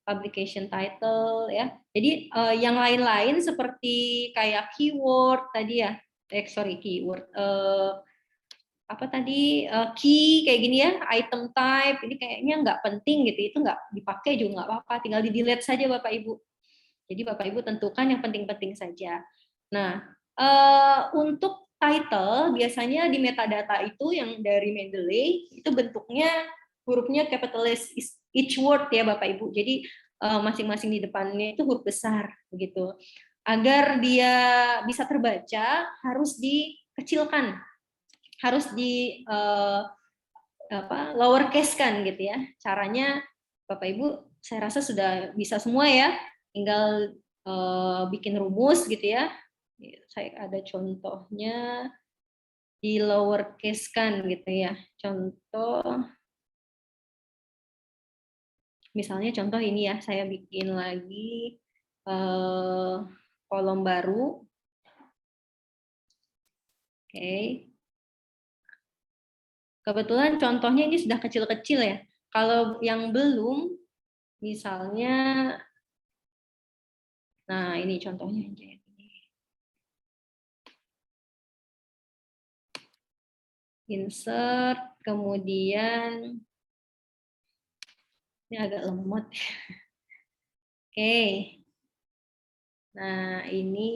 publication title ya. Jadi yang lain-lain seperti kayak keyword tadi ya. Keyword. Apa tadi key kayak gini ya, item type ini kayaknya nggak penting gitu, itu nggak dipakai juga nggak apa-apa, tinggal di delete saja Bapak Ibu. Jadi Bapak Ibu tentukan yang penting-penting saja. Nah, untuk title biasanya di metadata itu yang dari Mendeley itu bentuknya hurufnya capitalize each word ya Bapak Ibu. Jadi masing-masing di depannya itu huruf besar begitu. Agar dia bisa terbaca harus dikecilkan, harus di lowercase kan gitu ya. Caranya Bapak Ibu saya rasa sudah bisa semua ya. Tinggal bikin rumus gitu ya. Saya ada contohnya di lowercase kan gitu ya. Contoh, misalnya contoh ini ya, saya bikin lagi kolom baru. Oke. Kebetulan contohnya ini sudah kecil-kecil ya. Kalau yang belum, misalnya, nah ini contohnya aja ya. Insert, kemudian ini agak lemot. Oke. Nah, ini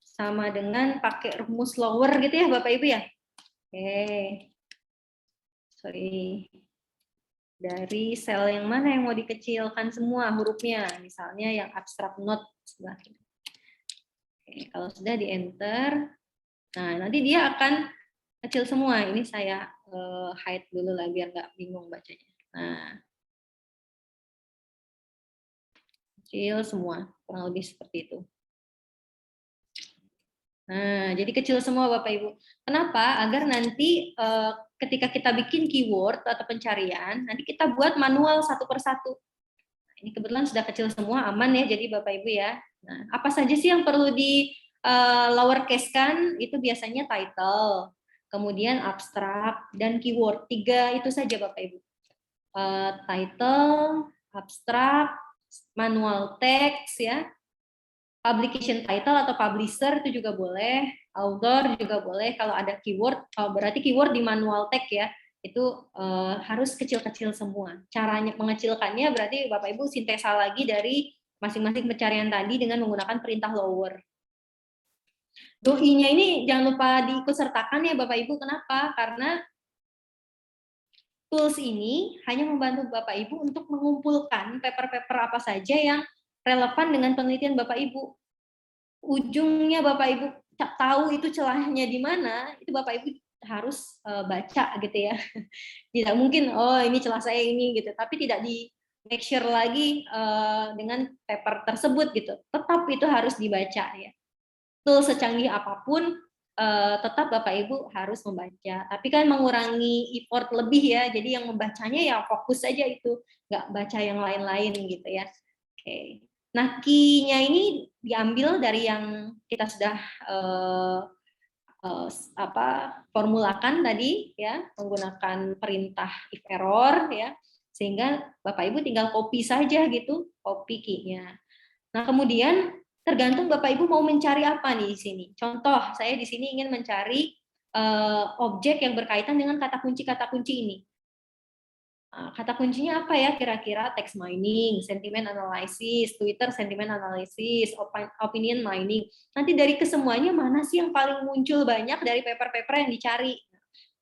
sama dengan pakai rumus lower gitu ya, Bapak Ibu ya. Oke. Sorry. Dari sel yang mana yang mau dikecilkan semua hurufnya? Misalnya yang abstract note sebelah kiri. Oke, kalau sudah di enter, nah nanti dia akan kecil semua. Ini saya hide dulu lah biar nggak bingung bacanya. Nah, kecil semua, kurang lebih seperti itu. Nah, jadi kecil semua Bapak Ibu. Kenapa? Agar nanti ketika kita bikin keyword atau pencarian, nanti kita buat manual satu persatu. Ini kebetulan sudah kecil semua, aman ya, jadi Bapak Ibu ya. Nah, apa saja sih yang perlu di lowercase kan? Itu biasanya title, kemudian abstrak, dan keyword. 3 itu saja Bapak Ibu. Title, abstrak, manual text ya, publication title atau publisher itu juga boleh, author juga boleh. Kalau ada keyword, berarti keyword di manual text ya, itu harus kecil-kecil semua. Caranya mengecilkannya berarti Bapak Ibu sintesa lagi dari masing-masing pencarian tadi dengan menggunakan perintah lower. Doi-nya ini jangan lupa diikutsertakan ya Bapak Ibu. Kenapa? Karena tools ini hanya membantu Bapak Ibu untuk mengumpulkan paper-paper apa saja yang relevan dengan penelitian Bapak Ibu. Ujungnya Bapak Ibu tahu itu celahnya di mana, itu Bapak Ibu harus baca gitu ya. Tidak mungkin, oh ini celah saya ini gitu, tapi tidak di make sure lagi dengan paper tersebut gitu. Tetap itu harus dibaca ya. Tool secanggih apapun, tetap Bapak Ibu harus membaca. Tapi kan mengurangi effort lebih ya, jadi yang membacanya ya fokus saja itu, nggak baca yang lain-lain gitu ya. Oke. Nah, key-nya ini diambil dari yang kita sudah formulakan tadi ya, menggunakan perintah if error ya, sehingga Bapak Ibu tinggal copy saja gitu, copy key-nya. Nah, kemudian tergantung Bapak Ibu mau mencari apa nih di sini. Contoh, saya di sini ingin mencari objek yang berkaitan dengan kata kunci ini. Kata kuncinya apa ya kira-kira? Text mining, sentiment analysis, Twitter sentiment analysis, opinion mining. Nanti dari kesemuanya mana sih yang paling muncul banyak dari paper-paper yang dicari?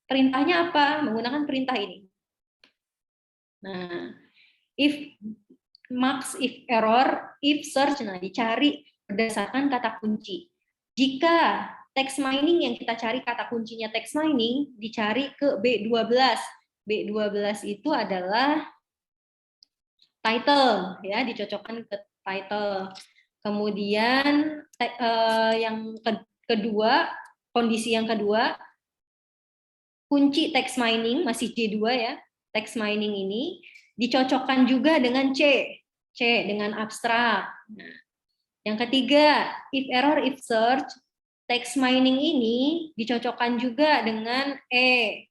Perintahnya apa? Menggunakan perintah ini. Nah, if max, if error, if search, nah dicari berdasarkan kata kunci. Jika text mining yang kita cari kata kuncinya text mining, dicari ke B12. B12 itu adalah title ya, dicocokkan ke title. Kemudian yang kedua, kondisi yang kedua, kunci text mining masih J2 ya. Text mining ini dicocokkan juga dengan C dengan abstrak. Nah, yang ketiga, if error, if search, text mining ini dicocokkan juga dengan E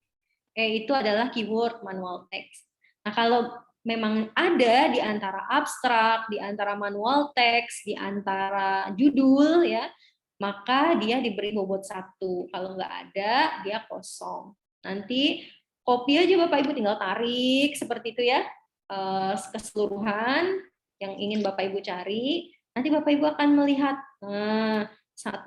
itu adalah keyword manual text. Nah, kalau memang ada di antara abstrak, di antara manual text, di antara judul ya, maka dia diberi bobot 1. Kalau nggak ada, dia kosong. Nanti copy aja Bapak Ibu, tinggal tarik seperti itu ya, keseluruhan yang ingin Bapak Ibu cari. Nanti Bapak Ibu akan melihat,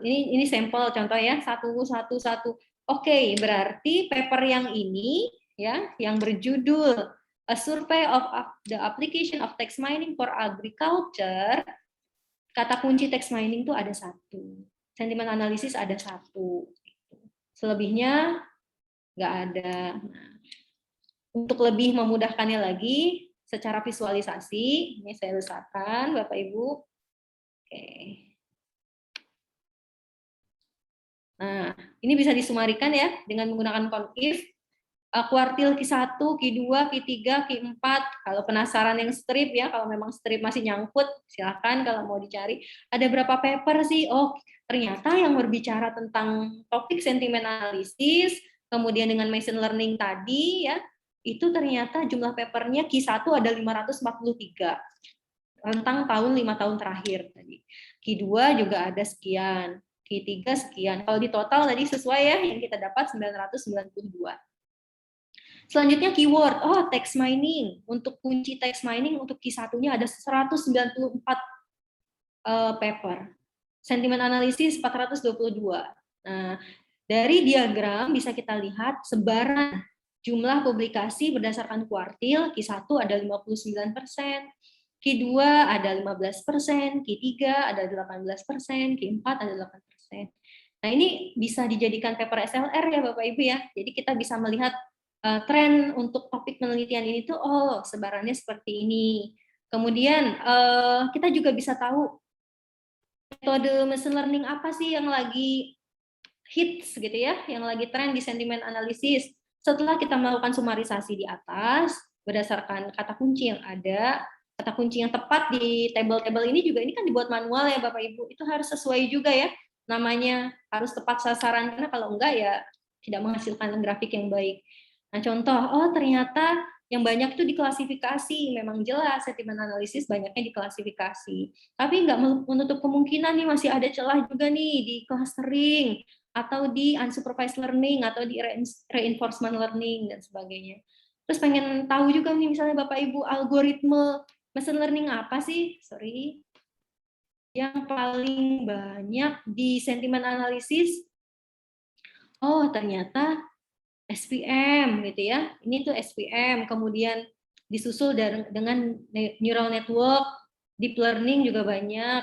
ini sampel contoh ya, satu. Oke, berarti paper yang ini ya, yang berjudul A Survey of the Application of Text Mining for Agriculture, kata kunci text mining itu ada 1. Sentiment analysis ada 1. Selebihnya nggak ada. Nah, untuk lebih memudahkannya lagi, secara visualisasi, ini saya besarkan Bapak Ibu. Oke. Nah, ini bisa disumarikan ya dengan menggunakan CONIF. Kuartil Q1, Q2, Q3, Q4. Kalau penasaran yang strip ya, kalau memang strip masih nyangkut, silakan kalau mau dicari. Ada berapa paper sih? Oh, ternyata yang berbicara tentang topik sentimen analisis, kemudian dengan machine learning tadi ya, itu ternyata jumlah papernya Q1 ada 543 tentang tahun 5 tahun terakhir tadi. Q2 juga ada sekian, Q3 sekian. Kalau di total tadi sesuai ya yang kita dapat 992. Selanjutnya keyword, text mining. Untuk kunci text mining untuk Q1-nya ada 194 paper. Sentimen analisis 422. Nah, dari diagram bisa kita lihat sebaran jumlah publikasi berdasarkan kuartil. Q1 ada 59%, Q2 ada 15%, Q3 ada 18%, Q4 ada 8%. Nah, ini bisa dijadikan paper SLR ya Bapak Ibu ya. Jadi kita bisa melihat tren untuk topik penelitian ini tuh sebarannya seperti ini. Kemudian kita juga bisa tahu metode machine learning apa sih yang lagi hits gitu ya, yang lagi tren di sentimen analisis. Setelah kita melakukan sumarisasi di atas berdasarkan kata kunci yang ada, kata kunci yang tepat di tabel-tabel ini juga ini kan dibuat manual ya Bapak Ibu. Itu harus sesuai juga ya. Namanya harus tepat sasaran karena kalau enggak ya tidak menghasilkan grafik yang baik. Nah, contoh, ternyata yang banyak itu diklasifikasi, memang jelas sentimen analisis banyaknya diklasifikasi. Tapi nggak menutup kemungkinan nih masih ada celah juga nih di clustering, atau di unsupervised learning, atau di reinforcement learning, dan sebagainya. Terus pengen tahu juga nih misalnya Bapak Ibu, algoritma machine learning apa sih? Yang paling banyak di sentimen analisis? Ternyata SVM gitu ya. Ini tuh SVM, kemudian disusul dengan neural network, deep learning juga banyak.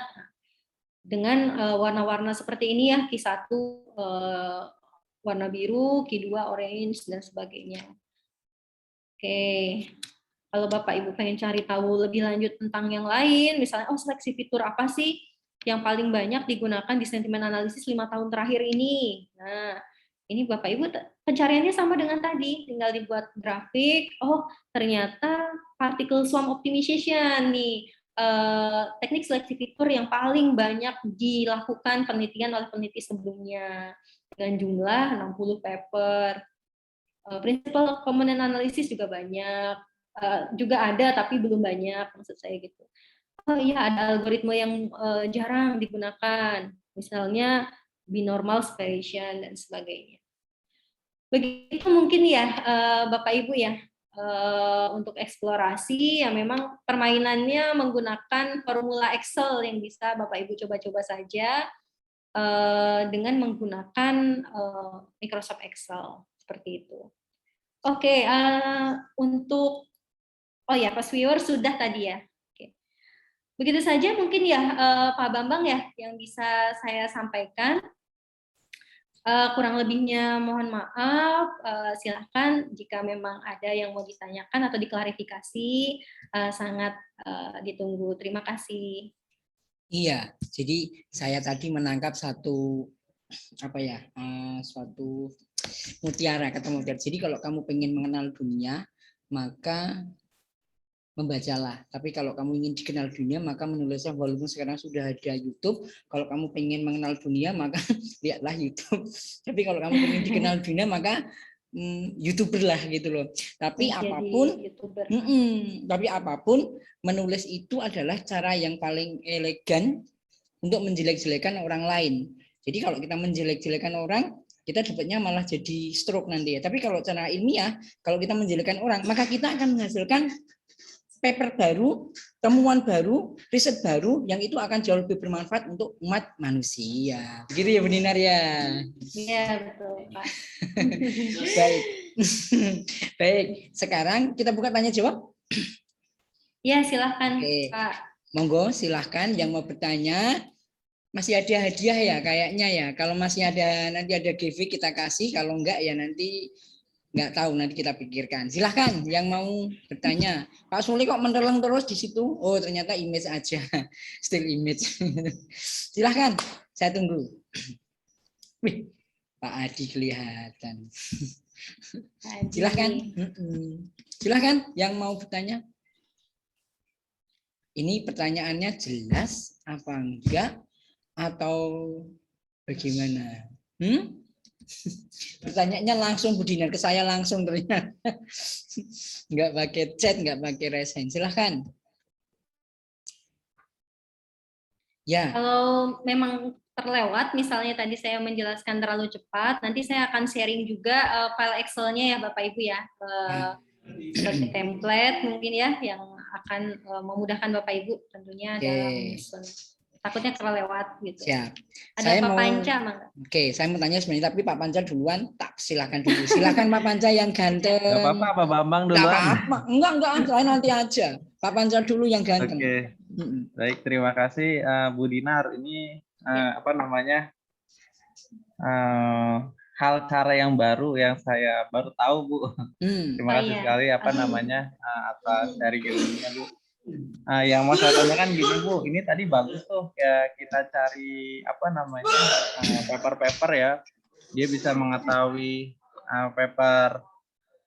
Dengan warna-warna seperti ini ya, Q1 warna biru, Q2 orange dan sebagainya. Oke. Kalau Bapak Ibu pengen cari tahu lebih lanjut tentang yang lain, misalnya seleksi fitur apa sih yang paling banyak digunakan di sentimen analisis 5 tahun terakhir ini. Nah, ini Bapak Ibu pencariannya sama dengan tadi, tinggal dibuat grafik. Ternyata particle swarm optimization nih, teknik seleksi fitur yang paling banyak dilakukan penelitian oleh peneliti sebelumnya dengan jumlah 60 paper. Principal component analysis juga banyak, juga ada tapi belum banyak maksud saya gitu. Iya, ada algoritma yang jarang digunakan, misalnya binormal separation dan sebagainya. Begitu mungkin ya Bapak Ibu ya, untuk eksplorasi yang memang permainannya menggunakan formula Excel yang bisa Bapak Ibu coba-coba saja dengan menggunakan Microsoft Excel seperti itu. Oke, untuk pas viewer sudah tadi ya. Oke. Begitu saja mungkin ya Pak Bambang ya yang bisa saya sampaikan. Kurang lebihnya mohon maaf, silahkan jika memang ada yang mau ditanyakan atau diklarifikasi, sangat ditunggu. Terima kasih. Iya, jadi saya tadi menangkap suatu mutiara, kata mutiara. Jadi kalau kamu pengen mengenal dunia, maka membacalah. Tapi kalau kamu ingin dikenal dunia, maka menulisnya, walaupun sekarang sudah ada YouTube. Kalau kamu pengen mengenal dunia, maka lihatlah YouTube. Tapi kalau kamu ingin dikenal dunia, maka YouTuber lah gitu loh. Tapi apapun menulis itu adalah cara yang paling elegan untuk menjelek-jelekan orang lain. Jadi kalau kita menjelek-jelekan orang, kita dapatnya malah jadi stroke nanti ya. Tapi kalau cara ilmiah, kalau kita menjelekkan orang, maka kita akan menghasilkan paper baru, temuan baru, riset baru yang itu akan jauh lebih bermanfaat untuk umat manusia. Begitu ya Bu Ninar ya? Iya, betul Pak. Baik. Baik, sekarang kita buka tanya jawab. Ya, silahkan Pak. Monggo silahkan yang mau bertanya. Masih ada hadiah ya kayaknya ya. Kalau masih ada, nanti ada giveaway kita kasih. Kalau enggak ya nanti nggak tahu, nanti kita pikirkan. Silahkan yang mau bertanya. Pak Suli kok mendeleng terus di situ? Oh ternyata image aja, still image. Silahkan, saya tunggu. Wih, Pak Adi kelihatan. Adi. Silahkan. Silahkan yang mau bertanya. Ini pertanyaannya jelas apa enggak atau bagaimana? Pertanyaannya langsung Bu Dinar ke saya langsung ternyata. Enggak pakai chat, enggak pakai raise hand. Silahkan. Ya. Kalau memang terlewat, misalnya tadi saya menjelaskan terlalu cepat, nanti saya akan sharing juga file Excel-nya ya Bapak Ibu ya, sebagai template mungkin ya, yang akan memudahkan Bapak Ibu tentunya dalam menyusun. Takutnya terlewat gitu. Siap. Ada Saya Pak mau, Panca, Mangga. Oke, saya mau tanya sebenarnya, tapi Pak Panca duluan, tak silakan dulu. Silakan Pak Panca yang ganteng. Gak apa-apa, Pak Bambang Nggak duluan. apa-apa. Enggak, saya nanti aja. Pak Panca dulu yang ganteng. Oke. Baik, terima kasih Bu Dinar. Ini apa namanya? Hal cara yang baru yang saya baru tahu, Bu. Terima kasih sekali apa namanya atas sharing ilmunya, Bu. Yang mau saya tanyakan gini Bu, ini tadi bagus tuh ya kita cari apa namanya paper-paper ya, dia bisa mengetahui paper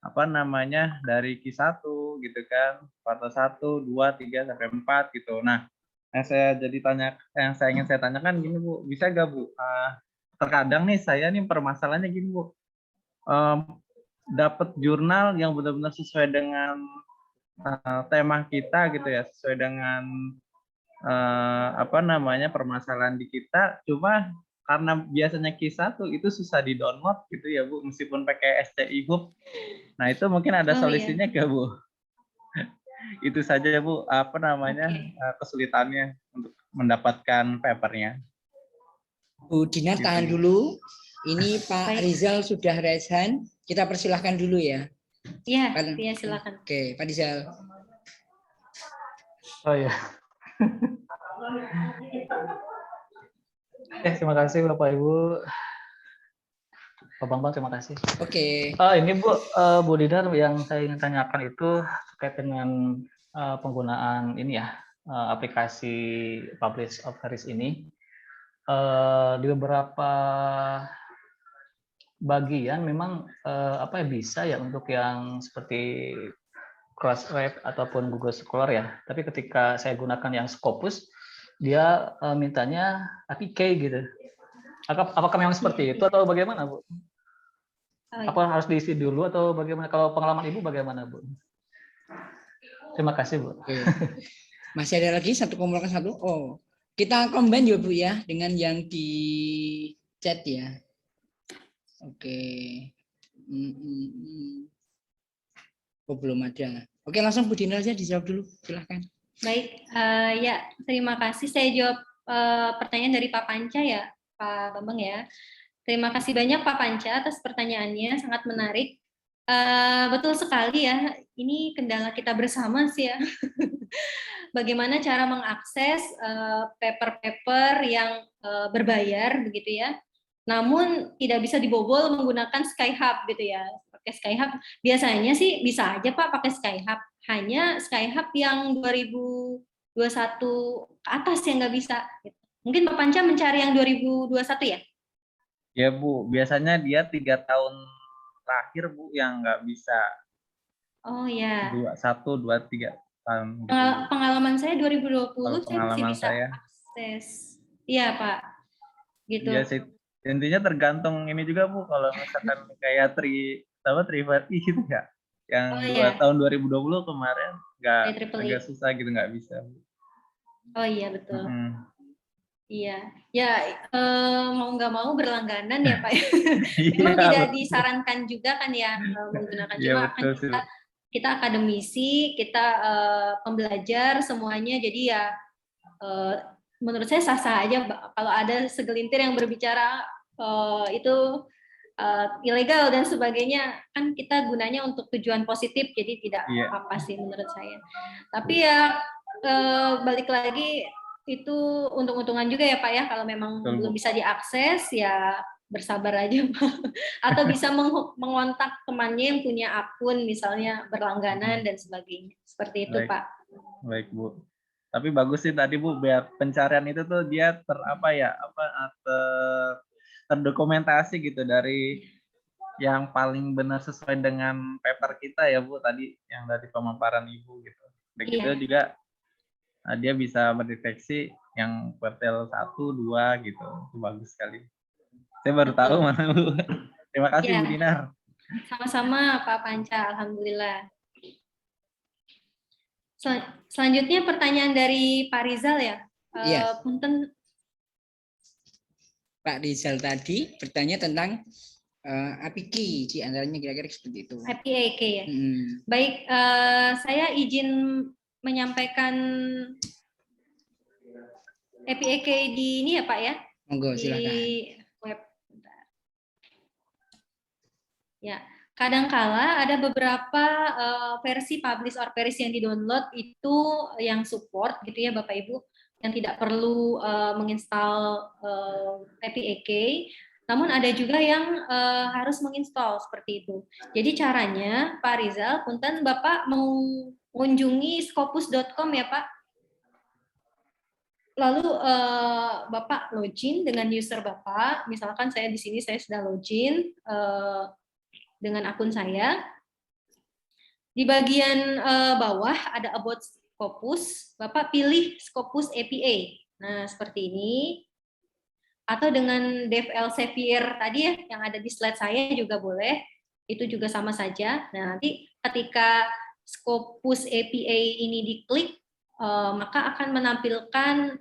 apa namanya dari Q1 gitu kan, kuartal 1, 2, 3 sampai 4 gitu. Nah, yang saya ingin saya tanyakan gini Bu, bisa gak Bu? Terkadang nih saya nih permasalahannya gini Bu, dapat jurnal yang benar-benar sesuai dengan tema kita gitu ya, sesuai dengan apa namanya permasalahan di kita, cuma karena biasanya Q1 itu susah di-download gitu ya Bu, meskipun pakai SCI Hub. Nah, itu mungkin ada solusinya nggak Bu? Itu saja ya Bu, apa namanya kesulitannya untuk mendapatkan papernya. Bu Dinar Gitu, tahan Bu. dulu. Ini Pak Rizal sudah raise hand. Kita persilahkan dulu ya. Iya, silakan. Oke, Pak Rizal. Oh ya. Terima kasih Bapak Ibu. Pak Bambang, terima kasih. Oke. Ini Bu Dinar, yang saya ingin tanyakan itu terkait dengan penggunaan ini ya, aplikasi Publish Office ini. Di beberapa bagian memang apa ya, bisa ya untuk yang seperti Crossref ataupun Google Scholar ya. Tapi ketika saya gunakan yang Scopus, dia mintanya APK gitu. Apakah memang seperti itu atau bagaimana, Bu? Apa harus diisi dulu atau bagaimana? Kalau pengalaman Ibu bagaimana, Bu? Terima kasih, Bu. Oke. Masih ada lagi satu komponen satu. Oh, kita combine ya Bu ya dengan yang di chat ya. Oke. Oh, belum ada. Oke, langsung Bu Dinar aja dijawab dulu. Silahkan. Baik, ya terima kasih. Saya jawab pertanyaan dari Pak Panca ya, Pak Bambang ya. Terima kasih banyak Pak Panca atas pertanyaannya, sangat menarik. Betul sekali ya, ini kendala kita bersama sih ya. Bagaimana cara mengakses paper-paper yang berbayar begitu ya, namun tidak bisa dibobol menggunakan Skyhub gitu ya. Pakai Skyhub biasanya sih bisa aja Pak pakai Skyhub, hanya Skyhub yang 2021 ke atas yang nggak bisa. Mungkin Pak Panca mencari yang 2021 ya? Ya Bu, biasanya dia 3 tahun terakhir Bu yang nggak bisa. Oh ya. 21, 23 tahun. Pengalaman saya 2020 saya masih bisa saya akses. Iya Pak. Gitu. Iya sih. Intinya tergantung ini juga Bu, kalau misalkan kayak Trivaty gitu ya. Yang tahun 2020 kemarin agak susah gitu, nggak bisa. Oh iya betul. Iya, ya mau nggak mau berlangganan ya Pak. Memang tidak disarankan juga kan ya menggunakan, cuma kan kita akademisi, kita pembelajar semuanya, jadi ya menurut saya sah-sah aja kalau ada segelintir yang berbicara itu ilegal dan sebagainya, kan kita gunanya untuk tujuan positif, jadi tidak apa-apa sih menurut saya. Tapi ya balik lagi, itu untung-untungan juga ya Pak ya, kalau memang belum bisa diakses ya bersabar aja Pak. Atau bisa mengontak temannya yang punya akun misalnya berlangganan dan sebagainya. Seperti itu Pak. Baik Bu. Tapi bagus sih tadi Bu, biar pencarian itu tuh dia terdokumentasi gitu dari yang paling benar sesuai dengan paper kita ya Bu tadi yang dari pemaparan Ibu gitu. Begitu juga dia bisa mendeteksi yang kuartil 1, 2 gitu. Itu bagus sekali. Saya baru tahu mana Bu. Terima kasih Bu Dinar. Sama-sama Pak Panca, alhamdulillah. Selanjutnya pertanyaan dari Pak Rizal ya. Iya. Punten. Pak Rizal tadi bertanya tentang APK, di antaranya kira-kira seperti itu. APK ya. Baik, saya izin menyampaikan APK di ini ya Pak ya. Monggo silakan. Di web. Ya, kadangkala ada beberapa versi publish or perish yang di-download itu yang support gitu ya Bapak Ibu, yang tidak perlu menginstal APK. Namun ada juga yang harus menginstal seperti itu. Jadi caranya Pak Rizal, punten Bapak mau mengunjungi scopus.com ya Pak. Lalu Bapak login dengan user Bapak. Misalkan saya di sini saya sudah login dengan akun saya. Di bagian bawah ada about Scopus, Bapak pilih Scopus APA. Nah, seperti ini. Atau dengan dev Elsevier tadi ya, yang ada di slide saya juga boleh. Itu juga sama saja. Nah, nanti ketika Scopus APA ini diklik, maka akan menampilkan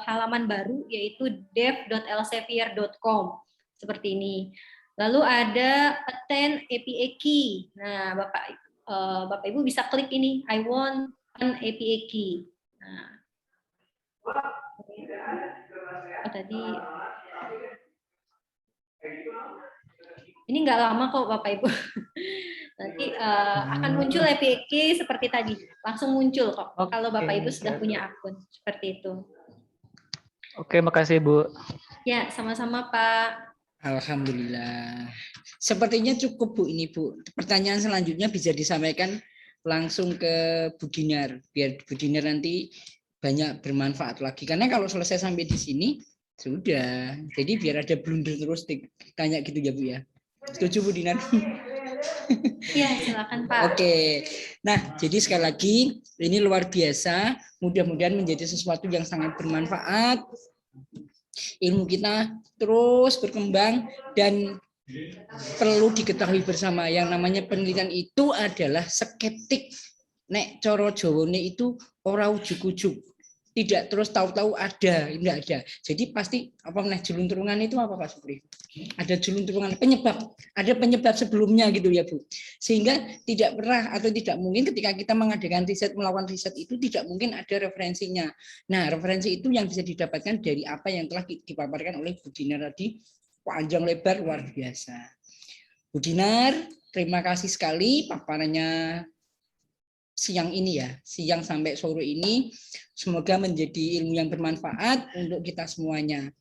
halaman baru, yaitu dev.elsevier.com. Seperti ini. Lalu ada attend APA key. Nah, Bapak Ibu bisa klik ini, I want an APA key. Nah, tadi ini nggak lama kok Bapak Ibu. Nanti akan muncul APA key seperti tadi, langsung muncul kok. Kalau Bapak Ibu sudah punya akun seperti itu. Oke, makasih Bu. Ya, sama-sama Pak. Alhamdulillah. Sepertinya cukup Bu ini Bu. Pertanyaan selanjutnya bisa disampaikan langsung ke Bu Dinar, biar Bu Dinar nanti banyak bermanfaat lagi. Karena kalau selesai sampai di sini sudah. Jadi biar ada blunder terus tanya gitu ya Bu ya. Setuju Bu Dinar? Iya, silakan Pak. Oke. Nah, jadi sekali lagi ini luar biasa. Mudah-mudahan menjadi sesuatu yang sangat bermanfaat. Ilmu kita terus berkembang dan perlu diketahui bersama yang namanya penelitian itu adalah skeptik. Nek coro Jawane itu ora ujuk-ujuk. Tidak terus tahu-tahu ada, tidak ada. Jadi pasti apa meneh juluntrungan itu apa Pak Supri? Ada juluntrungan penyebab, ada penyebab sebelumnya gitu ya Bu. Sehingga tidak pernah atau tidak mungkin ketika kita mengadakan riset, melakukan riset itu tidak mungkin ada referensinya. Nah, referensi itu yang bisa didapatkan dari apa yang telah dipaparkan oleh Bu Dinar tadi, panjang lebar luar biasa. Bu Dinar, terima kasih sekali paparannya siang ini ya, siang sampai sore ini. Semoga menjadi ilmu yang bermanfaat untuk kita semuanya.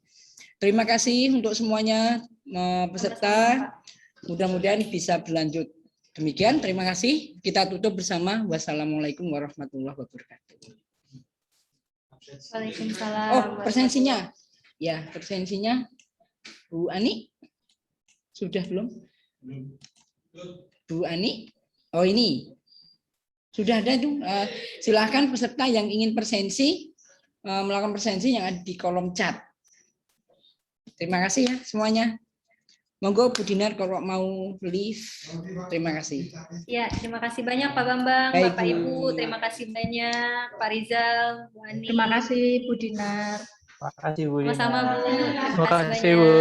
Terima kasih untuk semuanya peserta. Mudah-mudahan bisa berlanjut. Demikian, terima kasih. Kita tutup bersama. Wassalamualaikum warahmatullahi wabarakatuh. Waalaikumsalam. Oh, presensinya. Ya, presensinya Bu Ani. Sudah belum? Bu Ani. Oh, ini. Sudah ada tuh. Silahkan peserta yang ingin presensi melakukan presensi yang ada di kolom chat. Terima kasih ya semuanya. Monggo Bu Dinar kalau mau leave. Terima kasih. Ya, terima kasih banyak Pak Bambang, Baik, Bapak Ibu. Terima kasih banyak Pak Rizal, Bu Ani. Terima kasih Bu Dinar. Terima kasih Bu. Sama-sama Bu. Terima kasih Bu.